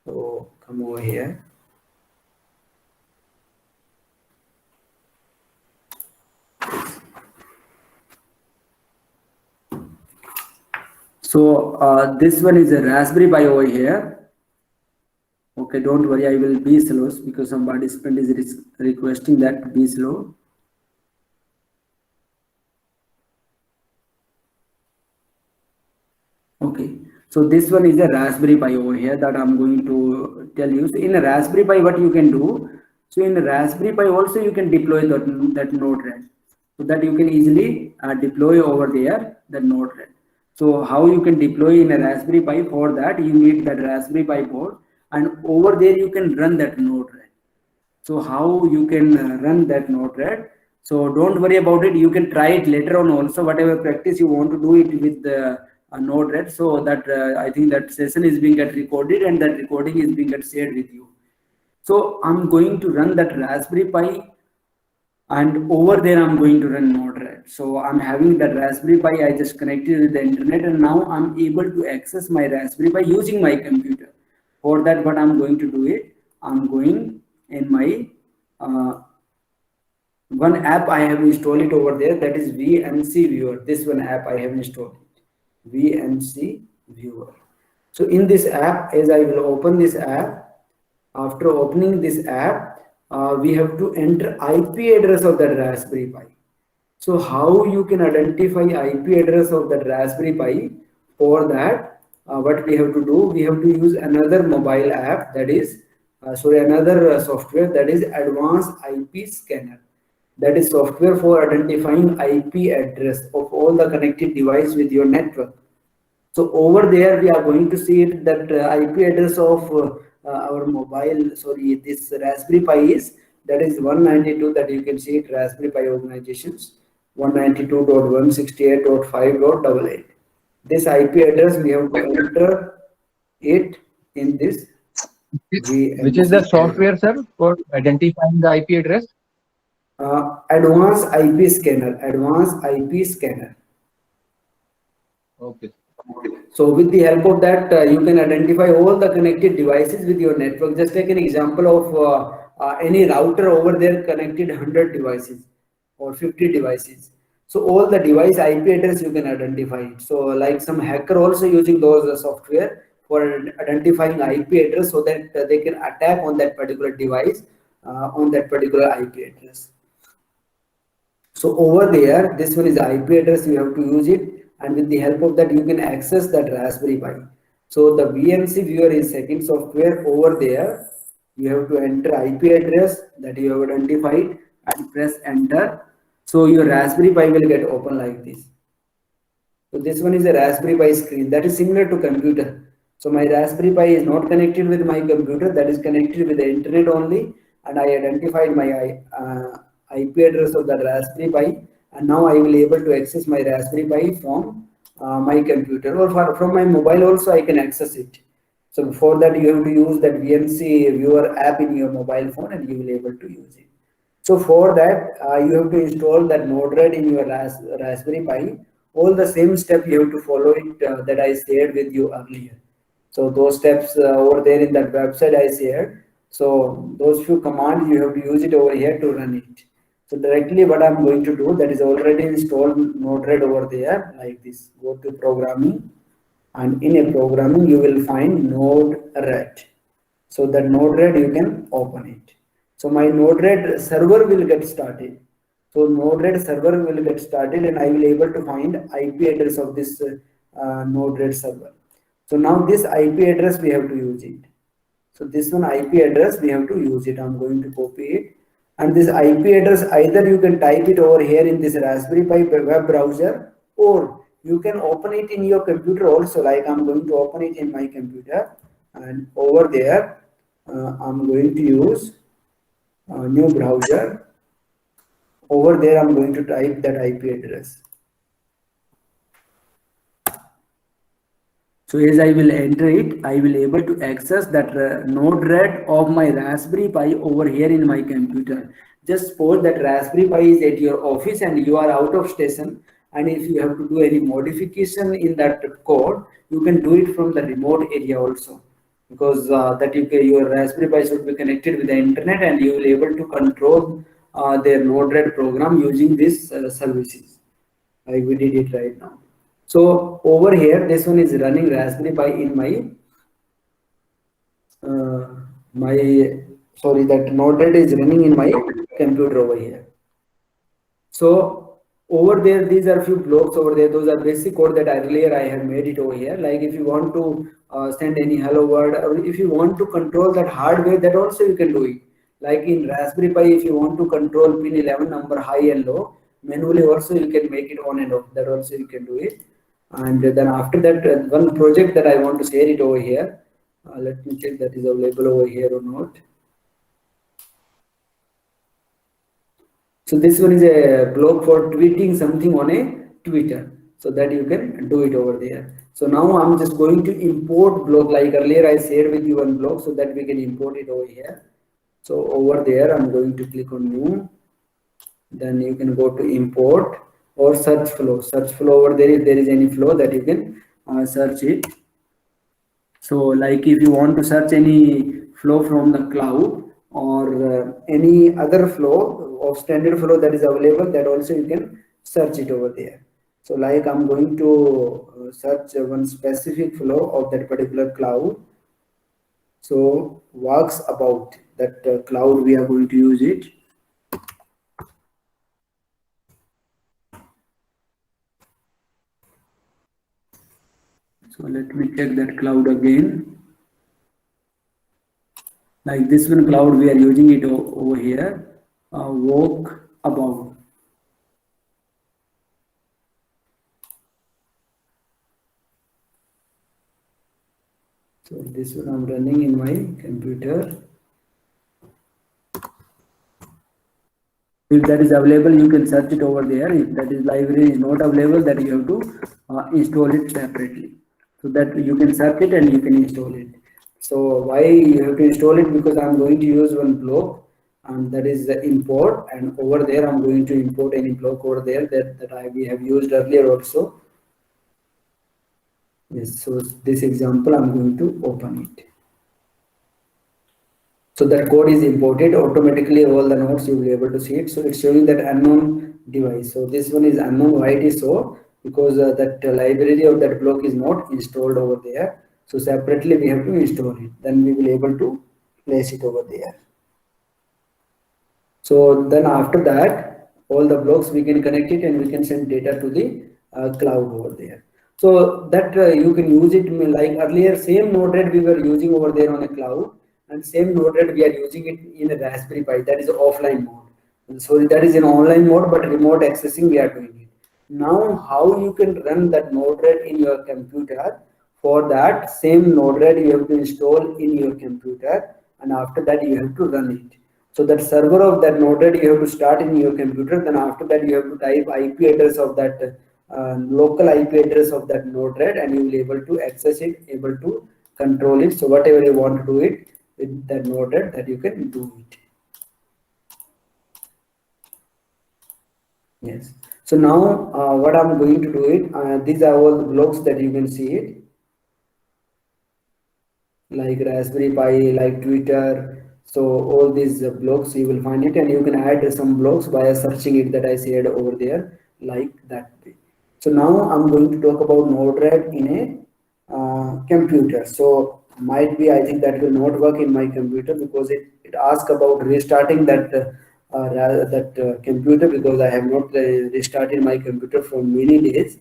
C: So come over here. So this one is a Raspberry Pi over here. Okay, don't worry, I will be slow because some participant is requesting that to be slow. Okay, so this one is a Raspberry Pi over here that I'm going to tell you. So in a Raspberry Pi, what you can do? So in a Raspberry Pi also you can deploy that Node-RED, so that you can easily deploy over there the Node-RED. So how you can deploy in a Raspberry Pi? For that you need that Raspberry Pi board, and over there you can run that Node-RED. So how you can run that Node-RED? So don't worry about it. You can try it later on also. Whatever practice you want to do it with the Node-RED. So that I think that session is being get recorded and that recording is being get shared with you. So I'm going to run that Raspberry Pi, and over there I'm going to run Node-RED. So I'm having that Raspberry Pi. I just connected with the internet, and now I'm able to access my Raspberry Pi using my computer. For that, what I'm going to do it, I'm going in my one app I have installed it over there, that is VNC Viewer. This one app I have installed it, VNC Viewer. So in this app, as I will open this app, after opening this app, we have to enter IP address of that Raspberry Pi. So how you can identify IP address of that Raspberry Pi? For that, what we have to do, we have to use another mobile app, that is another software, that is Advanced IP Scanner. That is software for identifying IP address of all the connected device with your network. So over there we are going to see it that IP address of our mobile, this Raspberry Pi is, that is 192, that you can see it, Raspberry Pi organizations 192.168.5.88. This IP address we have to enter it in this.
D: Which is the software, sir, for identifying the IP address?
C: Advanced IP Scanner. Advanced IP Scanner.
D: Okay.
C: So with the help of that, you can identify all the connected devices with your network. Just take an example of any router over there connected 100 devices or 50 devices. So all the device IP address you can identify it. So like some hacker also using those software for identifying IP address, so that they can attack on that particular device on that particular IP address. So over there, this one is the IP address, you have to use it, and with the help of that you can access that Raspberry Pi. So the VNC Viewer is second software. Over there you have to enter IP address that you have identified and press enter. So your Raspberry Pi will get open like this. So this one is a Raspberry Pi screen that is similar to computer. So my Raspberry Pi is not connected with my computer, that is connected with the internet only, and I identified my IP address of the Raspberry Pi, and now I will able to access my Raspberry Pi from my computer, or from my mobile also I can access it. So for that you have to use that VNC Viewer app in your mobile phone, and you will able to use it. So for that you have to install that Node-RED in your Raspberry Pi. All the same step you have to follow it that I shared with you earlier. So those steps over there in that website I shared. So those few commands you have to use it over here to run it. So directly what I'm going to do, that is already installed Node-RED over there like this. Go to programming, and in a programming you will find Node-RED. So that Node-RED you can open it. So my Node-RED server will get started. So Node-RED server will get started, and I will able to find IP address of this Node-RED server. So now this IP address we have to use it. So this one IP address we have to use it. I'm going to copy it, and this IP address either you can type it over here in this Raspberry Pi web browser, or you can open it in your computer also. Like I'm going to open it in my computer, and over there I'm going to use a new browser. Over there I'm going to type that IP address. So as I will enter it, I will able to access that Node-RED of my Raspberry Pi over here in my computer. Just suppose that Raspberry Pi is at your office and you are out of station, and if you have to do any modification in that code, you can do it from the remote area also. because that your Raspberry Pi should be connected with the internet, and you will be able to control their Node-RED program using these services. Like we did it right now. So over here, this one is running Raspberry Pi in my that Node-RED is running in my computer over here. So over there, these are few blocks over there. Those are basic code that earlier I have made it over here. Like if you want to send any hello world, or if you want to control that hardware, that also you can do it. Like in Raspberry Pi, if you want to control pin 11 number high and low, manually also you can make it on and off. That also you can do it. And then after that, one project that I want to share it over here. Let me check that is available over here or not. So this one is a blog for tweeting something on a Twitter, so that you can do it over there. So now I'm just going to import blog, like earlier I shared with you one blog, so that we can import it over here. So over there, I'm going to click on new. Then you can go to import or search flow. Search flow over there, if there is any flow that you can search it. So like if you want to search any flow from the cloud, or any other flow of standard flow that is available, that also you can search it over there. So like I'm going to search one specific flow of that particular cloud. So works about that cloud, we are going to use it. So let me check that cloud again. Like this one cloud, we are using it over here. Walk about. So this one I'm running in my computer. If that is available, you can search it over there. If that is library is not available, that you have to install it separately. So that you can search it and you can install it. So why you have to install it? Because I'm going to use one block, and that is the import. And over there, I'm going to import any block over there that we have used earlier also. Yes. So this example, I'm going to open it. So that code is imported automatically. All the nodes you will be able to see it. So it's showing that unknown device. So this one is unknown. Why it is so? Because that library of that block is not installed over there. So separately we have to install it. Then we will be able to place it over there. So then after that, all the blocks we can connect it, and we can send data to the cloud over there. So that you can use it like earlier. Same Node-RED we were using over there on a cloud, and same Node-RED we are using it in a Raspberry Pi. That is offline mode. And so that is in online mode, but remote accessing we are doing it. Now how you can run that Node-RED in your computer? For that same Node-RED you have to install in your computer, and after that you have to run it. So that server of that Node-RED you have to start in your computer. Then after that you have to type IP address of that local IP address of that Node-RED, and you will be able to access it, able to control it. So whatever you want to do it with that Node-RED, that you can do it. Yes. So now what I'm going to do it, these are all the blocks that you can see it, like Raspberry Pi, like Twitter. So all these blocks you will find it, and you can add some blocks by searching it that I said over there, like that way. So now I'm going to talk about Node-RED in a computer. So might be, I think that will not work in my computer, because it asks about restarting that computer, because I have not restarted my computer for many days.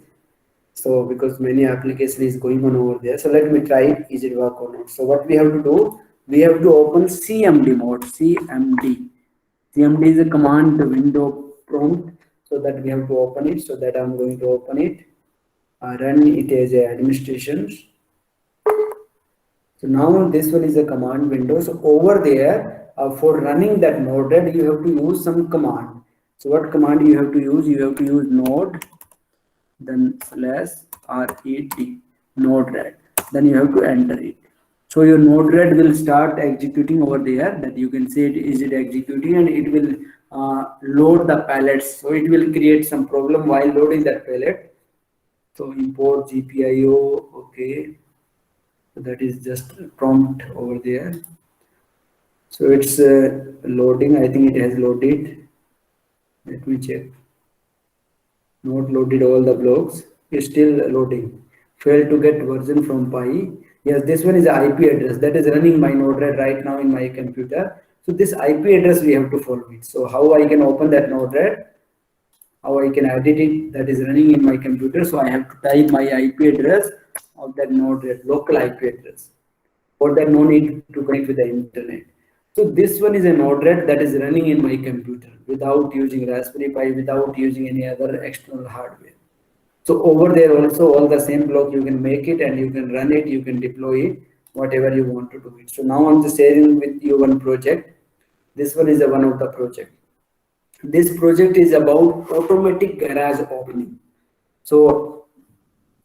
C: So because many application is going on over there. So let me try it, is it work or not. So what we have to do, we have to open CMD mode. CMD is a command window prompt, so that we have to open it. So that I'm going to open it, run it as a administration. So now this one is a command window. So over there, for running that Node-RED, you have to use some command. So what command you have to use? You have to use node, then /ret, Node-RED. Then you have to enter it. So your Node-RED will start executing over there. That you can say is it executing, and it will load the palettes. So it will create some problem while loading that palette. So import GPIO, okay. So that is just prompt over there. So it's loading. I think it has loaded. Let me check. Not loaded all the blocks. It's still loading. Failed to get version from Pi. Yes, this one is the IP address that is running my Node-RED right now in my computer. So this IP address we have to follow it. So how I can open that Node-RED? How I can edit it? That is running in my computer. So I have to type my IP address of that Node-RED, local IP address. For that, no need to connect with the internet. So this one is a Node-RED that is running in my computer without using Raspberry Pi, without using any other external hardware. So over there also all the same block you can make it and you can run it, you can deploy it, whatever you want to do it. So now I'm just sharing with you one project. This one is a one of the project. This project is about automatic garage opening. So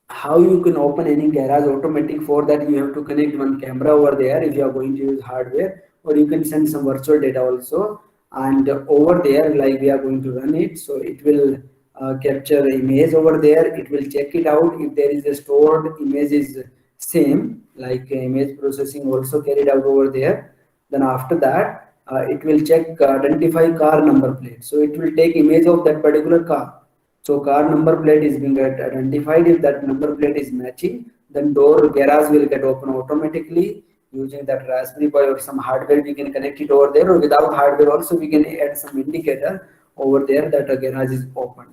C: how you can open any garage automatic, for that you have to connect one camera over there if you are going to use hardware, or you can send some virtual data also, and over there like we are going to run it, so it will capture image over there, it will check it out if there is a stored image is same, like image processing also carried out over there. Then after that it will check identify car number plate, so it will take image of that particular car. So car number plate is being identified. If that number plate is matching, then door garage will get open automatically using that Raspberry Pi or some hardware. We can connect it over there, or without hardware also we can add some indicator over there that a garage is open,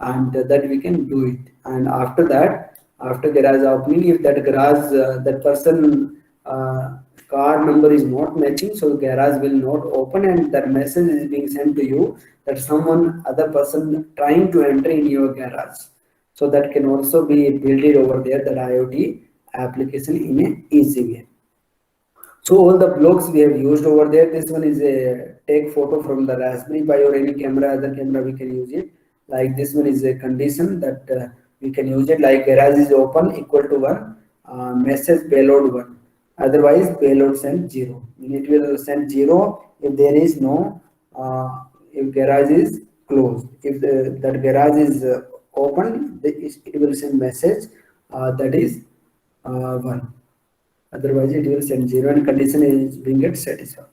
C: and that we can do it. And after that, after garage opening, if that garage that person car number is not matching, so garage will not open, and that message is being sent to you that someone other person trying to enter in your garage. So that can also be built over there, that IoT application in a easy way. So all the blocks we have used over there, this one is a take photo from the Raspberry Pi or any camera, other camera we can use it. Like this one is a condition that we can use it, like garage is open equal to 1, message payload 1. Otherwise payload send 0. It will send 0 if there is no, if garage is closed. If that garage is open, it will send message that is 1. Otherwise it will send 0 and condition is being get satisfied.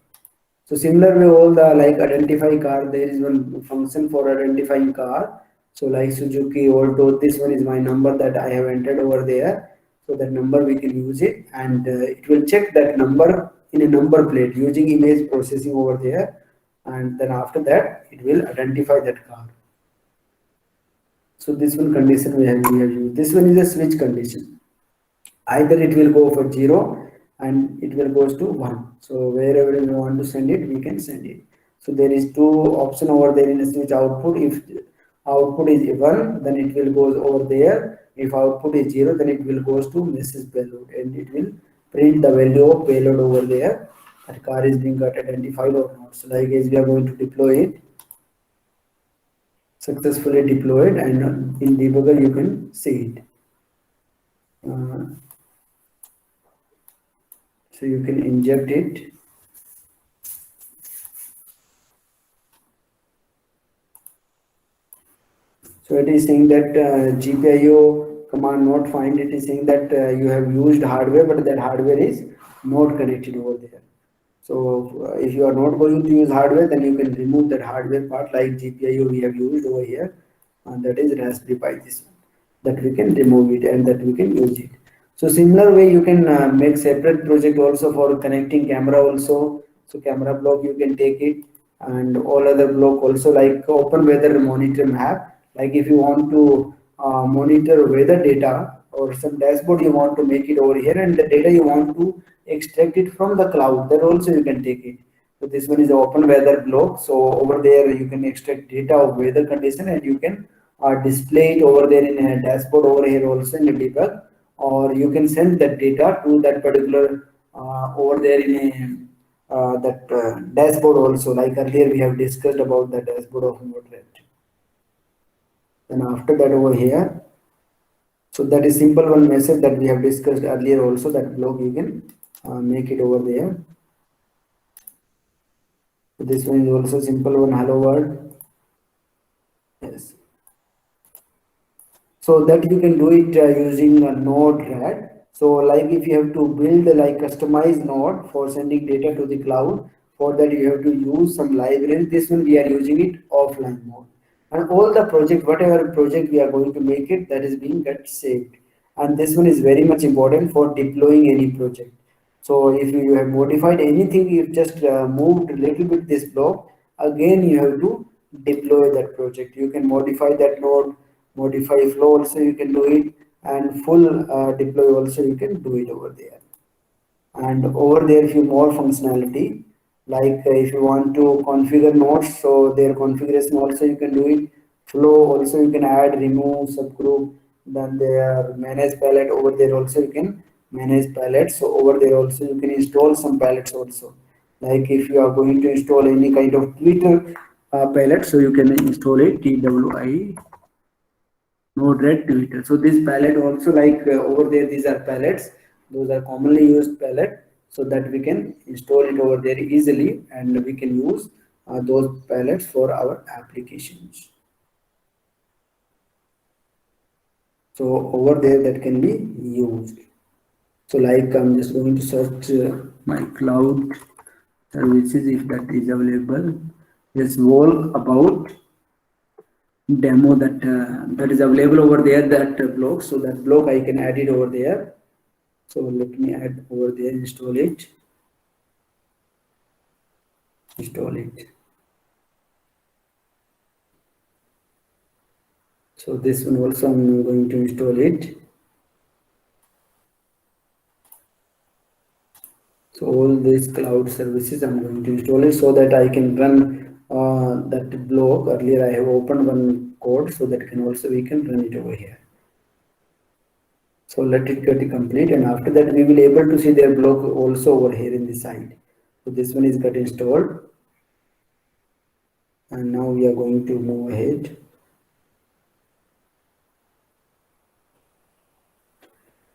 C: So similarly all the like identify car, there is one function for identifying car. So like Suzuki Alto, this one is my number that I have entered over there. So that number we can use it, and it will check that number in a number plate using image processing over there, and then after that it will identify that car. So this one condition we have used. This one is a switch condition. Either it will go for 0 and it will goes to 1. So wherever we want to send it, we can send it. So there is 2 option over there in a switch output. If output is 1, then it will goes over there. If output is 0, then it will goes to message payload, and it will print the value of payload over there. That car is being got identified or not. So like as we are going to deploy it, successfully deployed, and in debugger you can see it. So you can inject it. So it is saying that GPIO command not find. It is saying that you have used hardware, but that hardware is not connected over there. So if you are not going to use hardware, then you can remove that hardware part, like GPIO we have used over here, and that is Raspberry Pi, this one, that we can remove it and that we can use it. So similar way you can make separate project also for connecting camera also. So camera block you can take it, and all other block also, like open weather monitor map. Like if you want to monitor weather data or some dashboard, you want to make it over here, and the data you want to extract it from the cloud, that also you can take it. So this one is the open weather block. So over there you can extract data of weather condition, and you can display it over there in a dashboard over here also in a debug, or you can send that data to that particular over there in a dashboard also, like earlier we have discussed about the dashboard of Node-RED. Then after that over here, so that is simple one message that we have discussed earlier also, that block you can make it over there. So this one is also simple one, hello world. Yes. So that you can do it using Node-RED. So like if you have to build like customized node for sending data to the cloud, for that you have to use some library. This one we are using it offline mode. And all the project, whatever project we are going to make it, that is being get saved. And this one is very much important for deploying any project. So if you have modified anything, you've just moved a little bit this block, again you have to deploy that project. You can modify that node, modify flow also you can do it, and full deploy also you can do it over there. And over there, if you more functionality, like if you want to configure nodes, so their configuration also you can do it. Flow also you can add, remove subgroup. Then there manage palette, over there also you can manage palettes. So over there also you can install some palettes also. Like if you are going to install any kind of Twitter palette, so you can install it TWI Node-RED Twitter. So this palette also, like over there, these are palettes. Those are commonly used palette, so that we can install it over there easily, and we can use those palettes for our applications. So over there that can be used. So like I'm just going to search my cloud services if that is available. This wall about demo that that is available over there, that block. So that block I can add it over there. So let me add over there, install it. So this one also I'm going to install it. So all these cloud services I'm going to install it so that I can run that block. Earlier I have opened one code, so that can also we can run it over here. So let it get complete, and after that we will able to see their block also over here in the side. So this one is got installed, and now we are going to move ahead.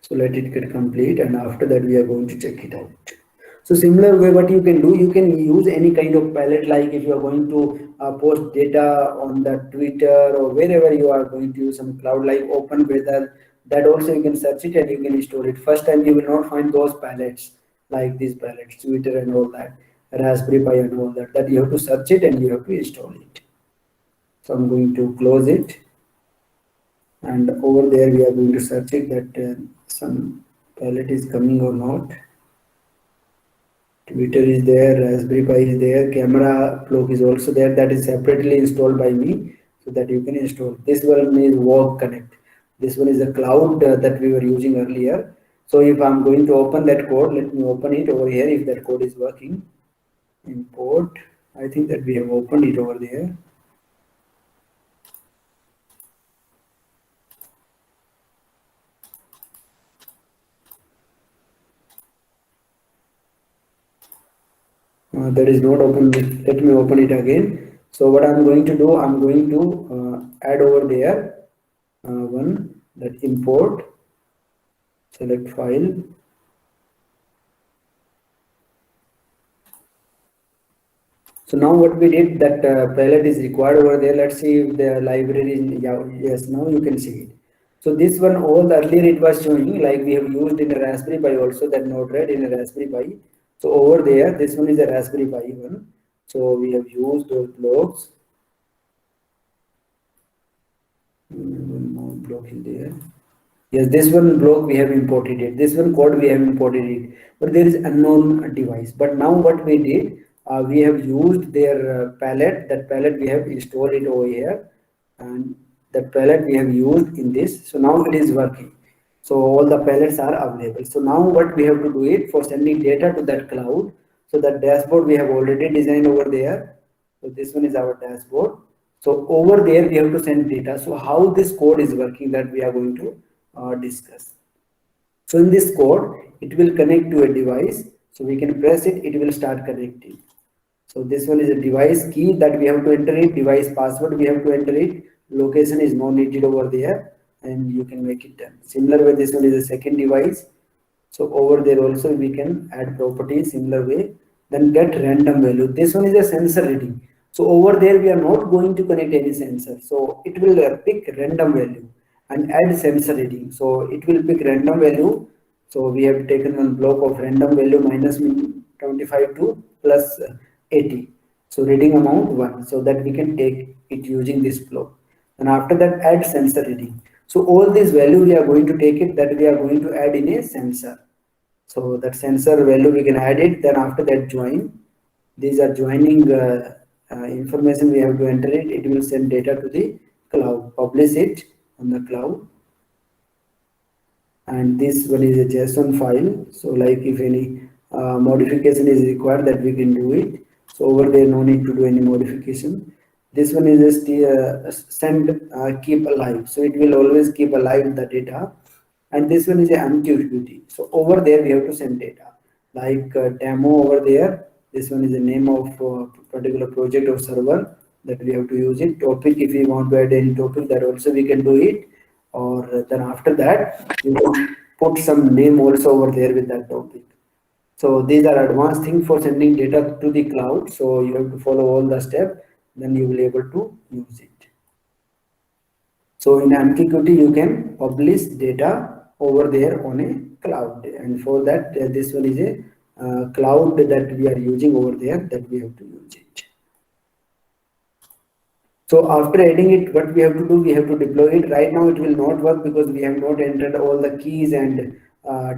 C: So let it get complete, and after that we are going to check it out. So similar way, what you can do, you can use any kind of palette, like if you are going to post data on the Twitter or wherever you are going to use some cloud like OpenWeather, that also you can search it and you can install it. First time you will not find those palettes, like these palettes, Twitter and all that, Raspberry Pi and all that, you have to search it and you have to install it. So I'm going to close it, and over there we are going to search it that some palette is coming or not. Twitter is there, Raspberry Pi is there, camera block is also there, that is separately installed by me, so that you can install. This one is Work Connect. This one is a cloud that we were using earlier. So if I'm going to open that code, let me open it over here if that code is working. Import. I think that we have opened it over there. That is not open. Let me open it again. So what I'm going to do, I'm going to add over there one, that import, select file. So now what we did, that palette is required over there. Let's see if the library is, yes, now you can see it. So this one, all earlier it was showing, like we have used in a Raspberry Pi also, that Node-RED in a Raspberry Pi. So over there, this one is a Raspberry Pi one. So we have used those blocks. One more block in there. Yes, this one block we have imported it. This one code we have imported it. But there is unknown device. But now what we did, we have used their palette. That palette we have installed it over here, and that palette we have used in this. So now it is working. So all the palettes are available. So now what we have to do it for sending data to that cloud. So that dashboard we have already designed over there. So this one is our dashboard. So over there we have to send data. So how this code is working, that we are going to discuss. So in this code, it will connect to a device. So we can press it, it will start connecting. So this one is a device key that we have to enter it, device password we have to enter it, location is not needed over there, and you can make it done. Similar way, this one is a second device. So over there also we can add properties similar way, then get random value. This one is a sensor reading. So over there we are not going to connect any sensor. So it will pick random value and add sensor reading. So it will pick random value So we have taken one block of random value minus 25 to plus 80. So reading amount 1. So that we can take it using this block. And after that, add sensor reading. So all these value we are going to take it, that we are going to add in a sensor. So that sensor value we can add it. Then after that, join. These are joining information we have to enter it. It will send data to the cloud. Publish it on the cloud. And this one is a JSON file. So like if any modification is required, that we can do it. So over there, no need to do any modification. This one is just send keep alive. So it will always keep alive the data. And this one is a MQTT. So over there we have to send data like demo over there. This one is the name of particular project or server that we have to use it. Topic, if we want to add any topic, that also we can do it. Or then after that, you can put some name also over there with that topic. So these are advanced things for sending data to the cloud. So you have to follow all the steps, then you will be able to use it. So in MQTT, you can publish data over there on a cloud. And for that, this one is a cloud that we are using over there, that we have to use it. So after adding it, what we have to do, we have to deploy it. Right now it will not work because we have not entered all the keys and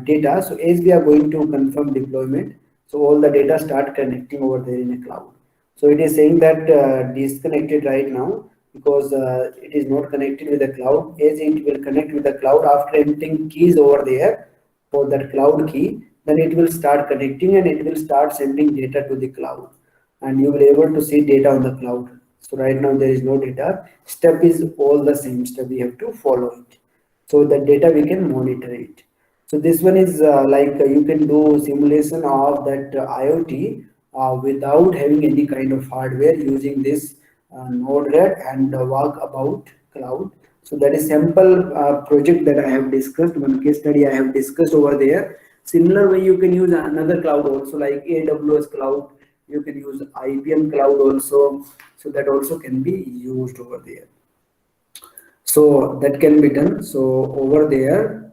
C: data. So as we are going to confirm deployment, so all the data start connecting over there in a cloud. So it is saying that disconnected right now because it is not connected with the cloud. As it will connect with the cloud after entering keys over there for that cloud key, then it will start connecting and it will start sending data to the cloud. And you will be able to see data on the cloud. So right now there is no data. Step is all the same step. We have to follow it. So the data we can monitor it. So this one is like you can do simulation of that IoT without having any kind of hardware using this Node-RED and Walkabout cloud. So that is sample project that I have discussed. One case study I have discussed over there. Similar way you can use another cloud also like AWS cloud. You can use IBM cloud also. So that also can be used over there. So that can be done. So over there,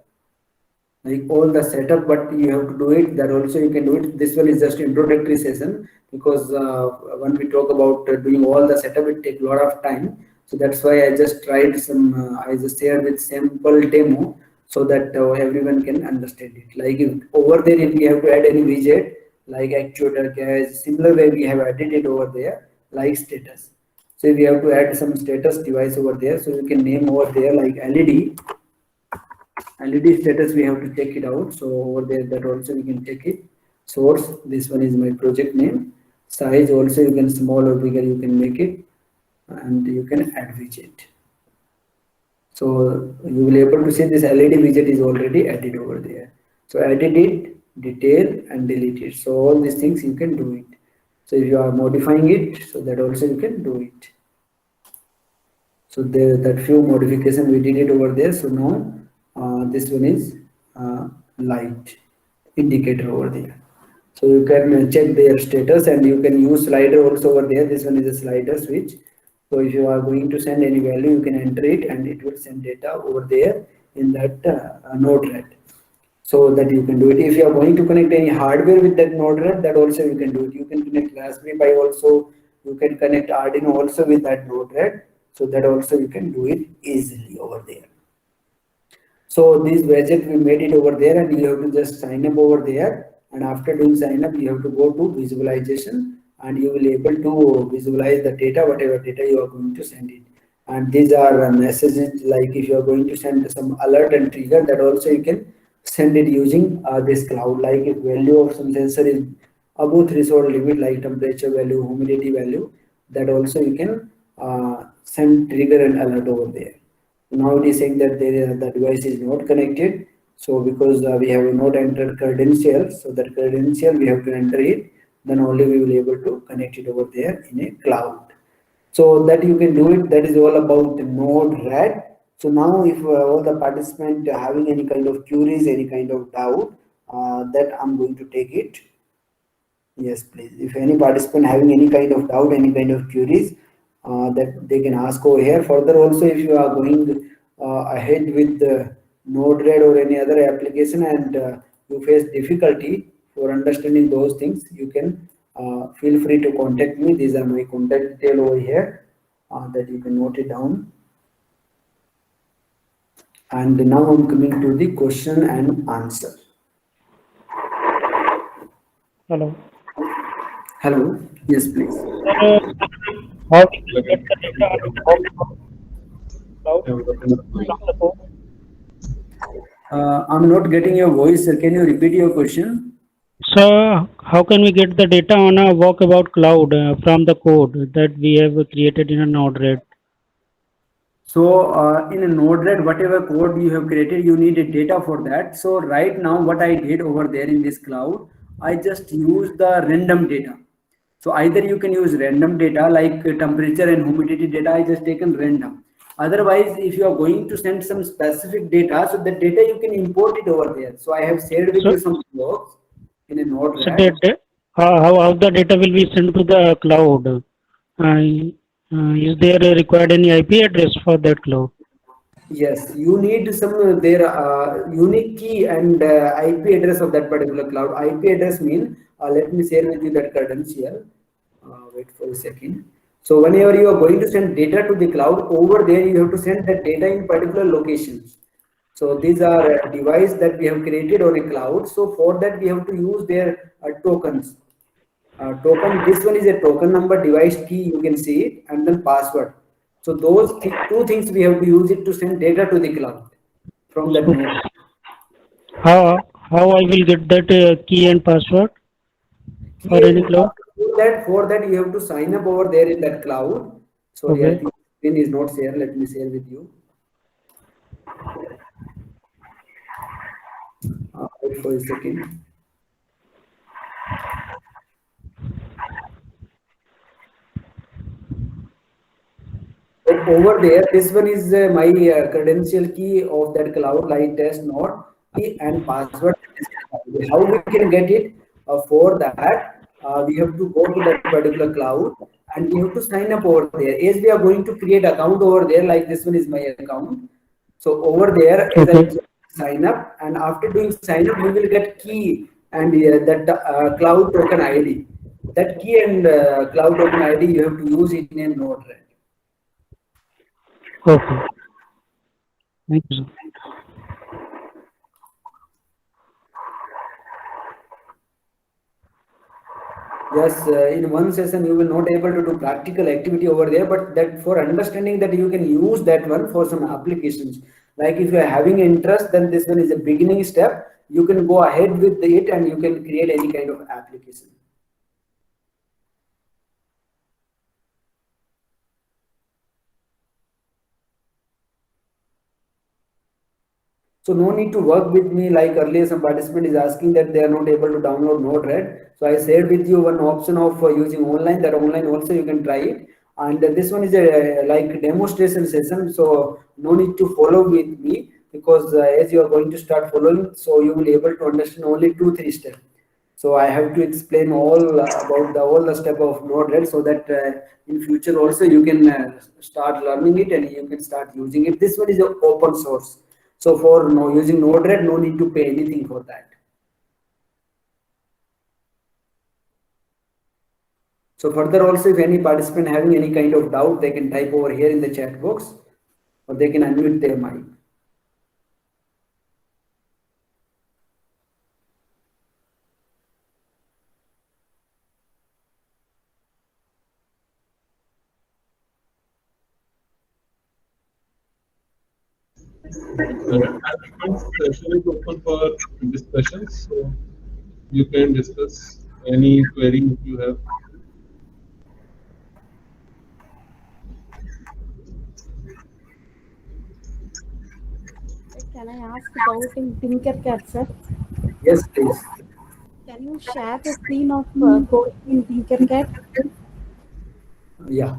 C: like all the setup, but you have to do it. That also you can do it. This one is just introductory session because when we talk about doing all the setup, it takes a lot of time. So that's why I just tried some. I just shared with sample demo so that everyone can understand it. Like if over there, if we have to add any widget like actuator, gas, similar way we have added it over there, like status. So we have to add some status device over there. So you can name over there like LED status, we have to take it out. So over there, that also we can take it. Source, this one is my project name. Size also you can small or bigger, you can make it. And you can add widget. So you will be able to see this LED widget is already added over there. So edit it, detail and delete it. So all these things you can do it. So if you are modifying it, so that also you can do it. So there, that few modification we did it over there. So now this one is light indicator over there. So you can check their status and you can use slider also over there. This one is a slider switch. So if you are going to send any value, you can enter it and it will send data over there in that Node-RED. So that you can do it. If you are going to connect any hardware with that Node-RED, that also you can do it. You can connect Raspberry Pi also. You can connect Arduino also with that Node-RED. So that also you can do it easily over there. So this widget we made it over there and you have to just sign up over there. And after doing sign up, you have to go to visualization and you will be able to visualize the data, whatever data you are going to send it. And these are messages like if you are going to send some alert and trigger, that also you can send it using this cloud. Like if value of some sensor is above threshold limit, like temperature value, humidity value, that also you can send trigger and alert over there. Now it is saying that the device is not connected. So because we have not entered credentials, so that credential we have to enter it, then only we will be able to connect it over there in a cloud. So that you can do it. That is all about Node-RED. So now if all the participants are having any kind of queries, any kind of doubt, that I'm going to take it. Yes, please. If any participant having any kind of doubt, any kind of queries, that they can ask over here. Further also, if you are going ahead with the Node-RED or any other application and you face difficulty for understanding those things, you can feel free to contact me. These are my contact detail over here that you can note it down. And now I'm coming to the question and answer.
E: Hello.
C: Hello. Yes, please.
E: How we can get the data on cloud from the code?
C: I'm not getting your voice, sir. Can you repeat your question?
E: So how can we get the data on a walkabout cloud from the code that we have created in a Node-RED?
C: So in a Node-RED, whatever code you have created, you need a data for that. So right now, what I did over there in this cloud, I just use the random data. So either you can use random data like temperature and humidity data, I just taken random. Otherwise, if you are going to send some specific data, so the data you can import it over there. So I have shared with
E: So,
C: you some blocks in a
E: so
C: Node-RED.
E: how the data will be sent to the cloud? Is there required any IP address for that cloud?
C: Yes, you need some their unique key and IP address of that particular cloud. IP address mean let me share with you that credential. Wait for a second. So whenever you are going to send data to the cloud, over there you have to send that data in particular locations. So these are a device that we have created on a cloud. So for that we have to use their tokens. Token, this one is a token number, device key, you can see it, and then password. So those two things we have to use it to send data to the cloud from that
E: So
C: node.
E: how I will get that key and password for
C: Key
E: any
C: and
E: cloud?
C: for that you have to sign up over there in that cloud. Sorry, I
E: Okay.
C: think screen is not share. Let me share with you. Wait for a second. But over there, this one is my credential key of that cloud light test node key and password. How we can get it? For that, we have to go to that particular cloud and we have to sign up over there. As we are going to create account over there, like this one is my account. So over there, as I
E: Okay.
C: sign up, and after doing sign up, you will get key and that cloud token ID. That key and cloud token ID you have to use it in a Node-RED.
E: Okay. Thank you, sir.
C: Yes, in one session you will not able to do practical activity over there, but that for understanding that you can use that one for some applications. Like if you are having interest, then this one is a beginning step. You can go ahead with it and you can create any kind of application. So no need to work with me like earlier some participant is asking that they are not able to download Node-RED. So I shared with you one option of using online, that online also you can try it. And this one is a like demonstration session. So no need to follow with me because as you are going to start following, so you will be able to understand only 2-3 steps. So I have to explain all about all the step of Node-RED so that in future also you can start learning it and you can start using it. This one is open source. So for using Node-RED, no need to pay anything for that. So further also, if any participant having any kind of doubt, they can type over here in the chat box or they can unmute their mic.
A: Admin session is open for discussions, so you can discuss any query if you have.
F: Can I ask about in Tinkercad, sir?
C: Yes, please.
F: Can you share the screen of code in Tinkercad?
C: Yeah.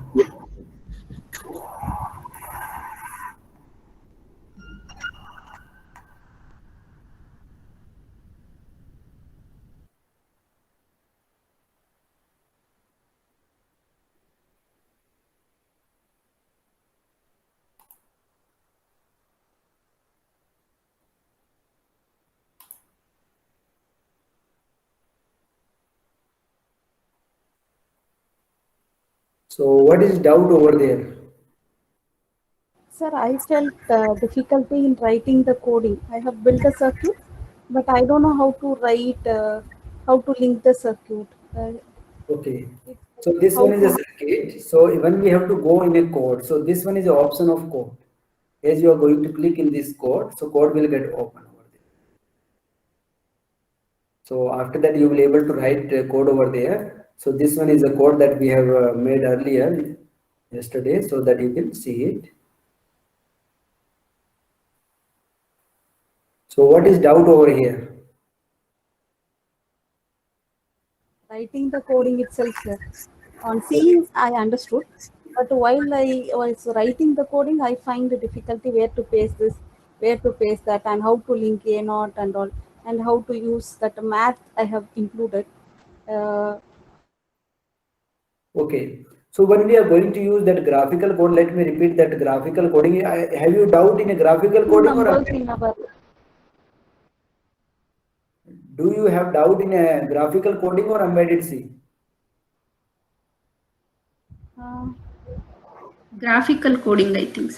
C: So what is doubt over there?
F: Sir, I felt difficulty in writing the coding. I have built a circuit, but I don't know how to write, how to link the circuit.
C: Okay.
F: It's
C: So this
F: how
C: one is a
F: to,
C: circuit. So when we have to go in a code, so this one is the option of code. As you are going to click in this code, so code will get open over there. So after that, you will be able to write code over there. So this one is a code that we have made earlier yesterday, so that you can see it. So what is doubt over here?
F: writing the coding itself, sir. On C, I understood, but while I was writing the coding, I find the difficulty where to paste this, where to paste that, and how to link a not and all, and how to use that math I have included.
C: Okay. So when we are going to use that graphical code, let me repeat that graphical coding. Have you doubt in a graphical
F: Two
C: coding or
F: numbers in our
C: do you have doubt in a graphical coding or embedded C?
G: Graphical coding, I think.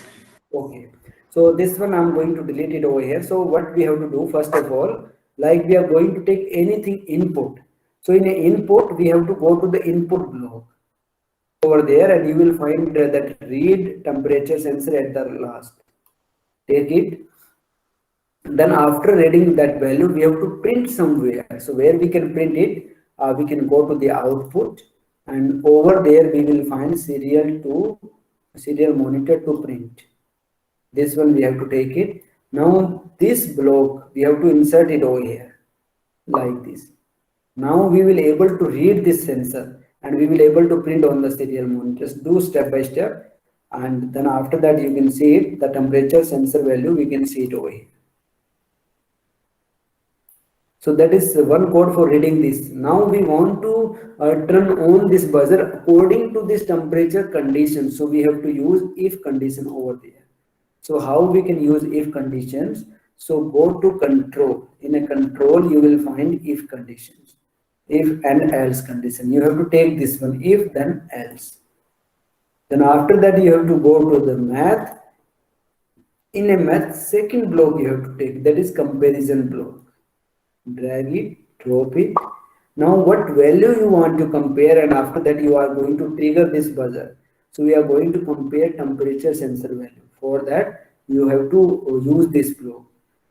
C: Okay. So this one I'm going to delete it over here. So what we have to do first of all, like we are going to take anything input. So in a input, we have to go to the input block over there, and you will find that read temperature sensor at the last. Take it. Then after reading that value, we have to print somewhere. So where we can print it, we can go to the output, and over there we will find serial monitor to print. This one we have to take it. Now this block we have to insert it over here like this. Now we will able to read this sensor, and we will able to print on the serial monitors. Do step by step, and then after that you can see it, the temperature sensor value, we can see it over here. So that is one code for reading this. Now we want to turn on this buzzer according to this temperature condition. So we have to use if condition over there. So how we can use if conditions? So go to control. In a control, you will find if conditions. If and else condition. You have to take this one, if then else. Then after that, you have to go to the math. In a math, second block you have to take, that is comparison block. Drag it, drop it. Now what value you want to compare, and after that you are going to trigger this buzzer. So we are going to compare temperature sensor value. For that you have to use this block.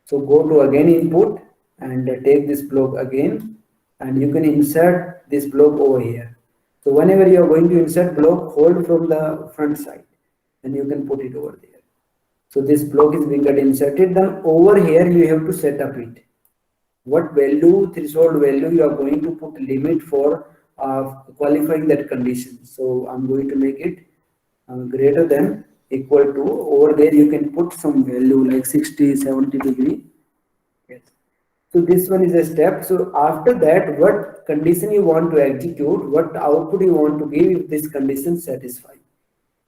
C: So go to again input and take this block again, and you can insert this block over here. So whenever you are going to insert block, hold from the front side and you can put it over there. So this block is being inserted. Then over here you have to set up it. What value, threshold value you are going to put limit for qualifying that condition. So I'm going to make it greater than equal to, over there you can put some value like 60, 70 degree. Yes. So this one is a step. So after that, what condition you want to execute, what output you want to give if this condition satisfied.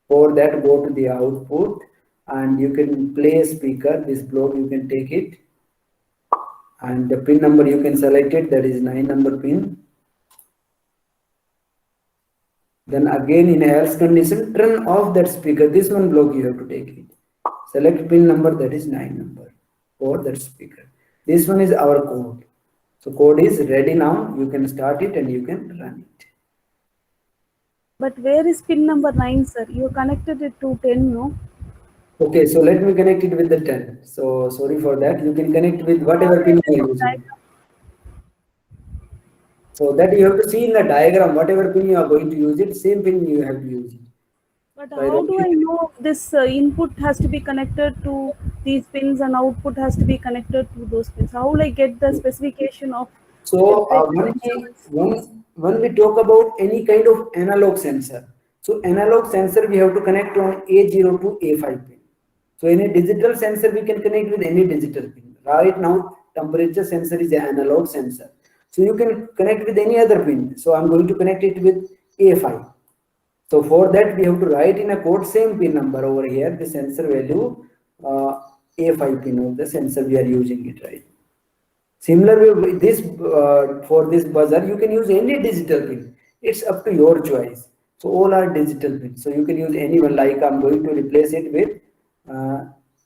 C: For that, go to the output and you can play a speaker. This block you can take it, and the pin number you can select it, that is 9 number pin. Then again in else condition, turn off that speaker. This one block you have to take it. Select pin number, that is 9 number for that speaker. This one is our code. So code is ready now. You can start it and you can run it.
F: But where is pin number 9, sir? You connected it to 10, no?
C: Okay, so let me connect it with the 10. So sorry for that. You can connect with whatever pin you are using. So that you have to see in the diagram, whatever pin you are going to use it, same pin you have to use it.
F: But how do I know this input has to be connected to these pins and output has to be connected to those pins? How will I get the specification of?
C: So when we talk about any kind of analog sensor, so analog sensor we have to connect on A0 to A5 pin. So in a digital sensor we can connect with any digital pin. Right now temperature sensor is an analog sensor. So you can connect with any other pin. So I'm going to connect it with A5. So for that we have to write in a code same pin number over here, the sensor value A5 pin of the sensor we are using it, right? Similarly, this for this buzzer you can use any digital pin. It's up to your choice. So all are digital pins. So you can use any one, like I'm going to replace it with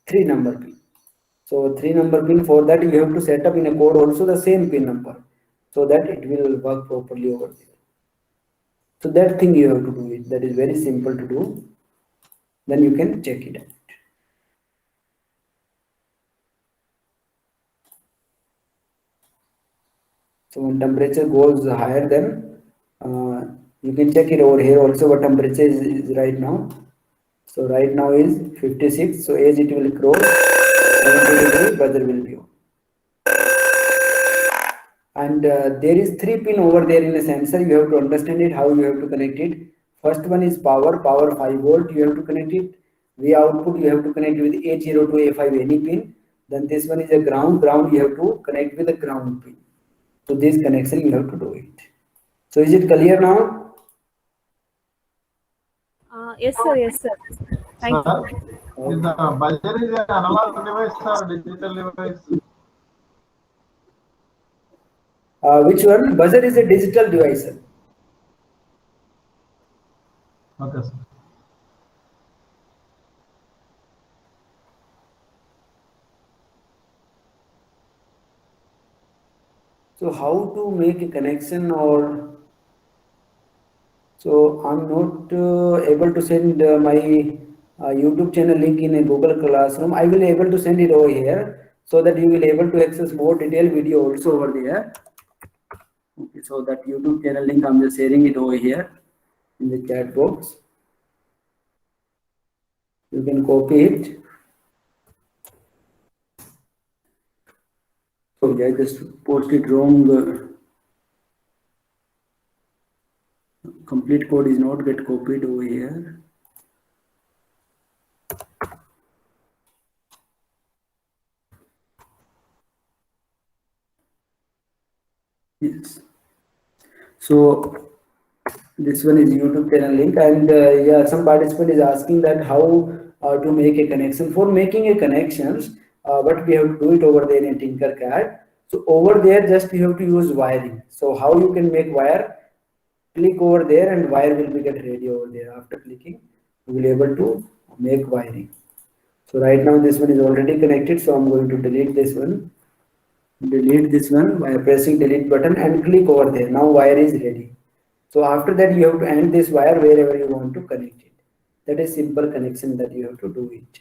C: 3 number pin. So 3 number pin, for that you have to set up in a code also the same pin number, so that it will work properly over there. So that thing you have to do it. That is very simple to do. Then you can check it out. So when temperature goes higher, then you can check it over here also what temperature is right now. So right now is 56. So as it will cross 70 degree, buzzer will be on. And there is 3 pin over there in a sensor. You have to understand it, how you have to connect it. First one is power 5 volt, you have to connect it. V output you have to connect with A0 to A5 any pin. Then this one is a ground you have to connect with a ground pin. So this connection you have to do it. So is it clear now?
F: Yes, sir. Yes, sir. Thank you.
H: Is the buzzer is an analog device or digital device?
C: Which one? Buzzer is a digital device, sir.
H: Okay, sir.
C: So how to make a connection, or so I'm not able to send my YouTube channel link in a Google Classroom. I will able to send it over here so that you will able to access more detailed video also over there. Okay, so that YouTube channel link I'm just sharing it over here in the chat box. You can copy it. So I just posted wrong. Complete code is not get copied over here. Yes. So this one is YouTube channel link, and yeah, some participant is asking that how to make a connection. For making a connections, what we have to do it over there in Tinkercad. So over there, just you have to use wiring. So how you can make wire? Click over there and wire will be get ready over there. After clicking, you will be able to make wiring. So right now this one is already connected, so I'm going to delete this one. Delete this one by pressing delete button and click over there. Now wire is ready. So after that you have to end this wire wherever you want to connect it. That is simple connection that you have to do it.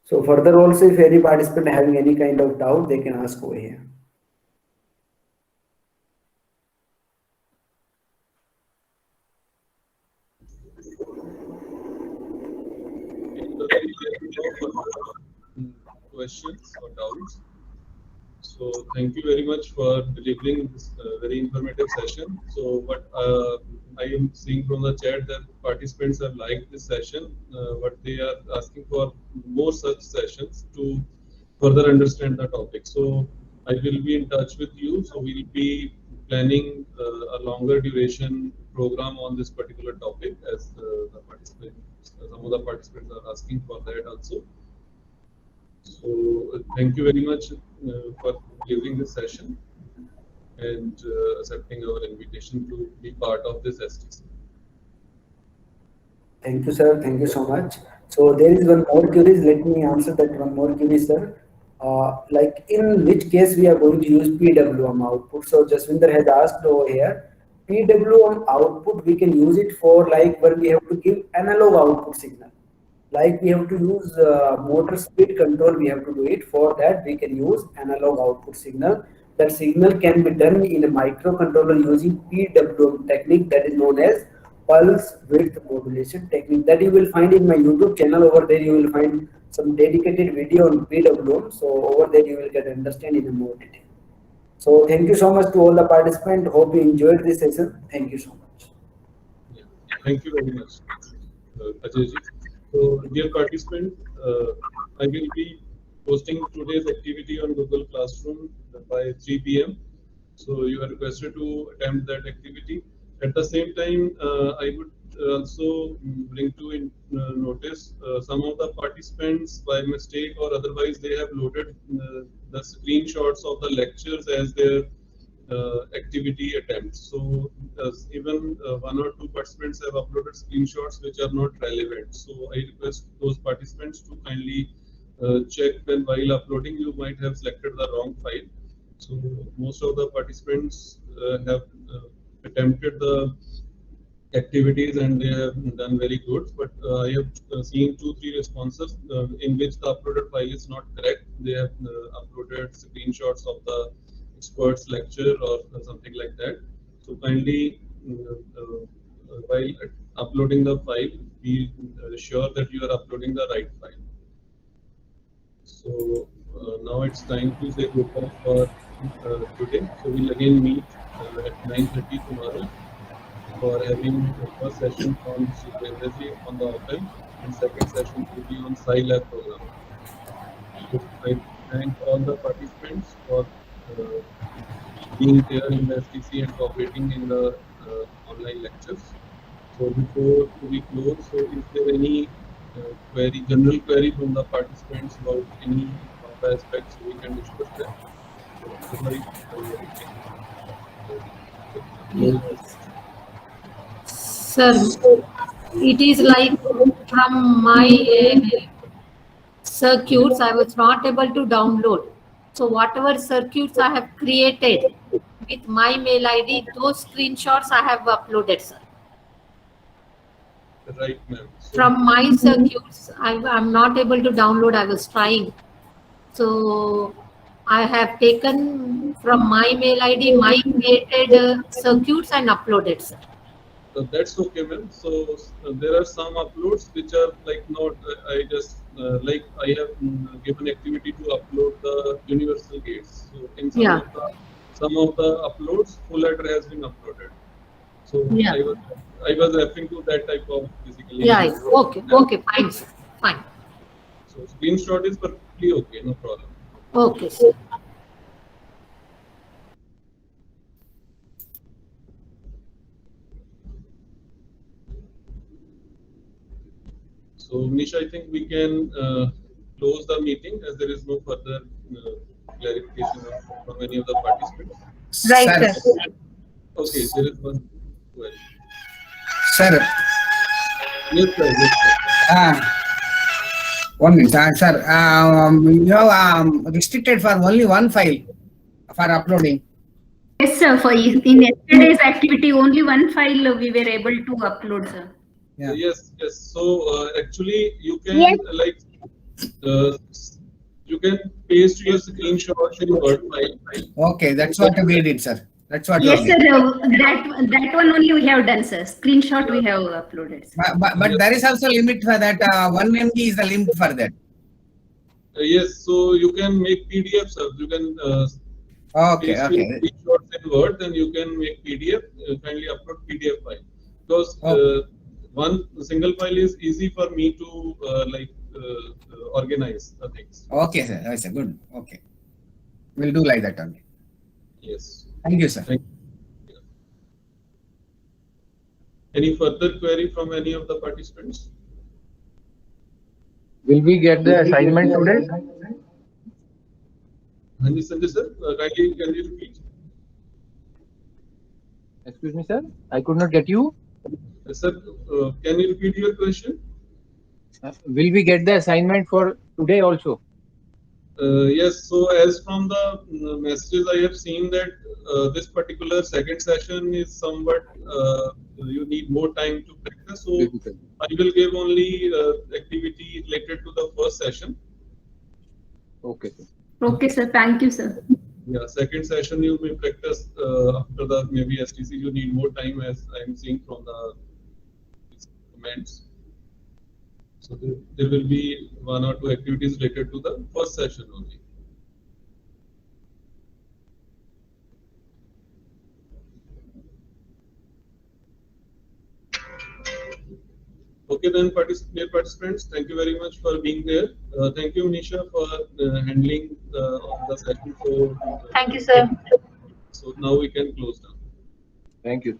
C: So further also, if any participant having any kind of doubt, they can ask over here.
A: Questions or doubts? So thank you very much for delivering this very informative session. So what I am seeing from the chat that participants have liked this session, but they are asking for more such sessions to further understand the topic. So I will be in touch with you. So we'll be planning a longer duration program on this particular topic, as the participants, some of the participants are asking for that also. So thank you very much for giving this session and accepting our invitation to be part of this STC.
C: Thank you, sir. Thank you so much. So there is one more query. Let me answer that one more query, sir. Like in which case we are going to use PWM output. So Jaswinder has asked over here, PWM output, we can use it for like when we have to give analog output signal. Like we have to use motor speed control, we have to do it. For that we can use analog output signal. That signal can be done in a microcontroller using PWM technique, that is known as pulse width modulation technique. That you will find in my YouTube channel. Over there you will find some dedicated video on PWM. So over there you will get understand in more detail. So thank you so much to all the participants. Hope you enjoyed this session. Thank you so much.
A: Yeah. Thank you very much, Ajay ji. So, dear participant, I will be posting today's activity on Google Classroom by 3 p.m. So, you are requested to attempt that activity. At the same time, I would also bring to notice some of the participants by mistake or otherwise they have loaded the screenshots of the lectures as their activity attempts. So even one or two participants have uploaded screenshots which are not relevant. So I request those participants to kindly check when while uploading you might have selected the wrong file. So most of the participants have attempted the activities and they have done very good, but I have seen 2-3 responses in which the uploaded file is not correct. They have uploaded screenshots of the expert's lecture or something like that. So kindly while uploading the file, be sure that you are uploading the right file. So now it's time to say goodbye for today. So we'll again meet at 9:30 tomorrow for having the first session on Surendraji on the OPM and second session will be on Scilab program. So I thank all the participants for being there in the STC and cooperating in the online lectures. So before we close, so is there any query, general query from the participants about any of the aspects we can discuss that? Otherwise,
I: Sir, it is like from my circuits, I was not able to download. So whatever circuits I have created with my mail ID, those screenshots I have uploaded, sir.
A: Right, ma'am. So,
I: From my circuits, I'm not able to download. I was trying. So I have taken from my mail ID, my created circuits and uploaded, sir.
A: so that's okay, ma'am. So there are some uploads which are like not. I just like I have given activity to upload the universal gates. So in some of the uploads, full header has been uploaded. So
I: Yeah.
A: I was referring to that type of basically.
I: Yeah. Okay. Fine, sir. Fine.
A: So screenshot is perfectly okay, no problem.
I: Okay, sir.
A: So Nisha, I think we can close the meeting as there is no further clarification from any of the participants.
B: Right, sir.
A: Okay, there is one query.
J: Sir,
A: Yes, sir. Yes, sir.
J: 1 minute, sir. You have restricted for only one file for uploading.
G: Yes, sir. For in yesterday's activity, only one file we were able to upload, sir.
J: Yeah.
A: Yes. So actually, you can you can paste your screenshot in Word file.
J: Okay, that's what we did, sir. That's what.
G: Yes,
J: we
G: sir.
J: did.
G: That one only we have done, sir. Screenshot we have uploaded, sir.
J: But there is also limit for that. 1 MB is the limit for that.
A: Yes, so you can make PDFs. You can
J: Okay.
A: paste your screenshots in Word, then you can make PDF. Kindly upload PDF file because one single file is easy for me to organize the things.
J: Okay, sir. Yes, sir. Good. Okay. We'll do like that only.
A: Yes.
J: Thank you, sir.
A: Thank you. Any further query from any of the participants?
D: Will we get the assignment today?
A: Hanji Sanjay sir, kindly can you repeat?
D: Excuse me, sir. I could not get you.
A: Sir, can you repeat your question?
D: Will we get the assignment for today also?
A: Yes, so as from the messages I have seen that this particular second session is somewhat you need more time to practice, so I will give only activity related to the first session.
D: Okay, sir.
G: Okay, sir. Thank you, sir.
A: Yeah, second session you may practice after the maybe STC you need more time as I am seeing from the comments. So there will be 1 or 2 activities related to the first session only. Okay, then participants, thank you very much for being there. Thank you, Nisha, for handling the session. So,
B: Thank you, sir.
A: so now we can close down.
D: Thank you.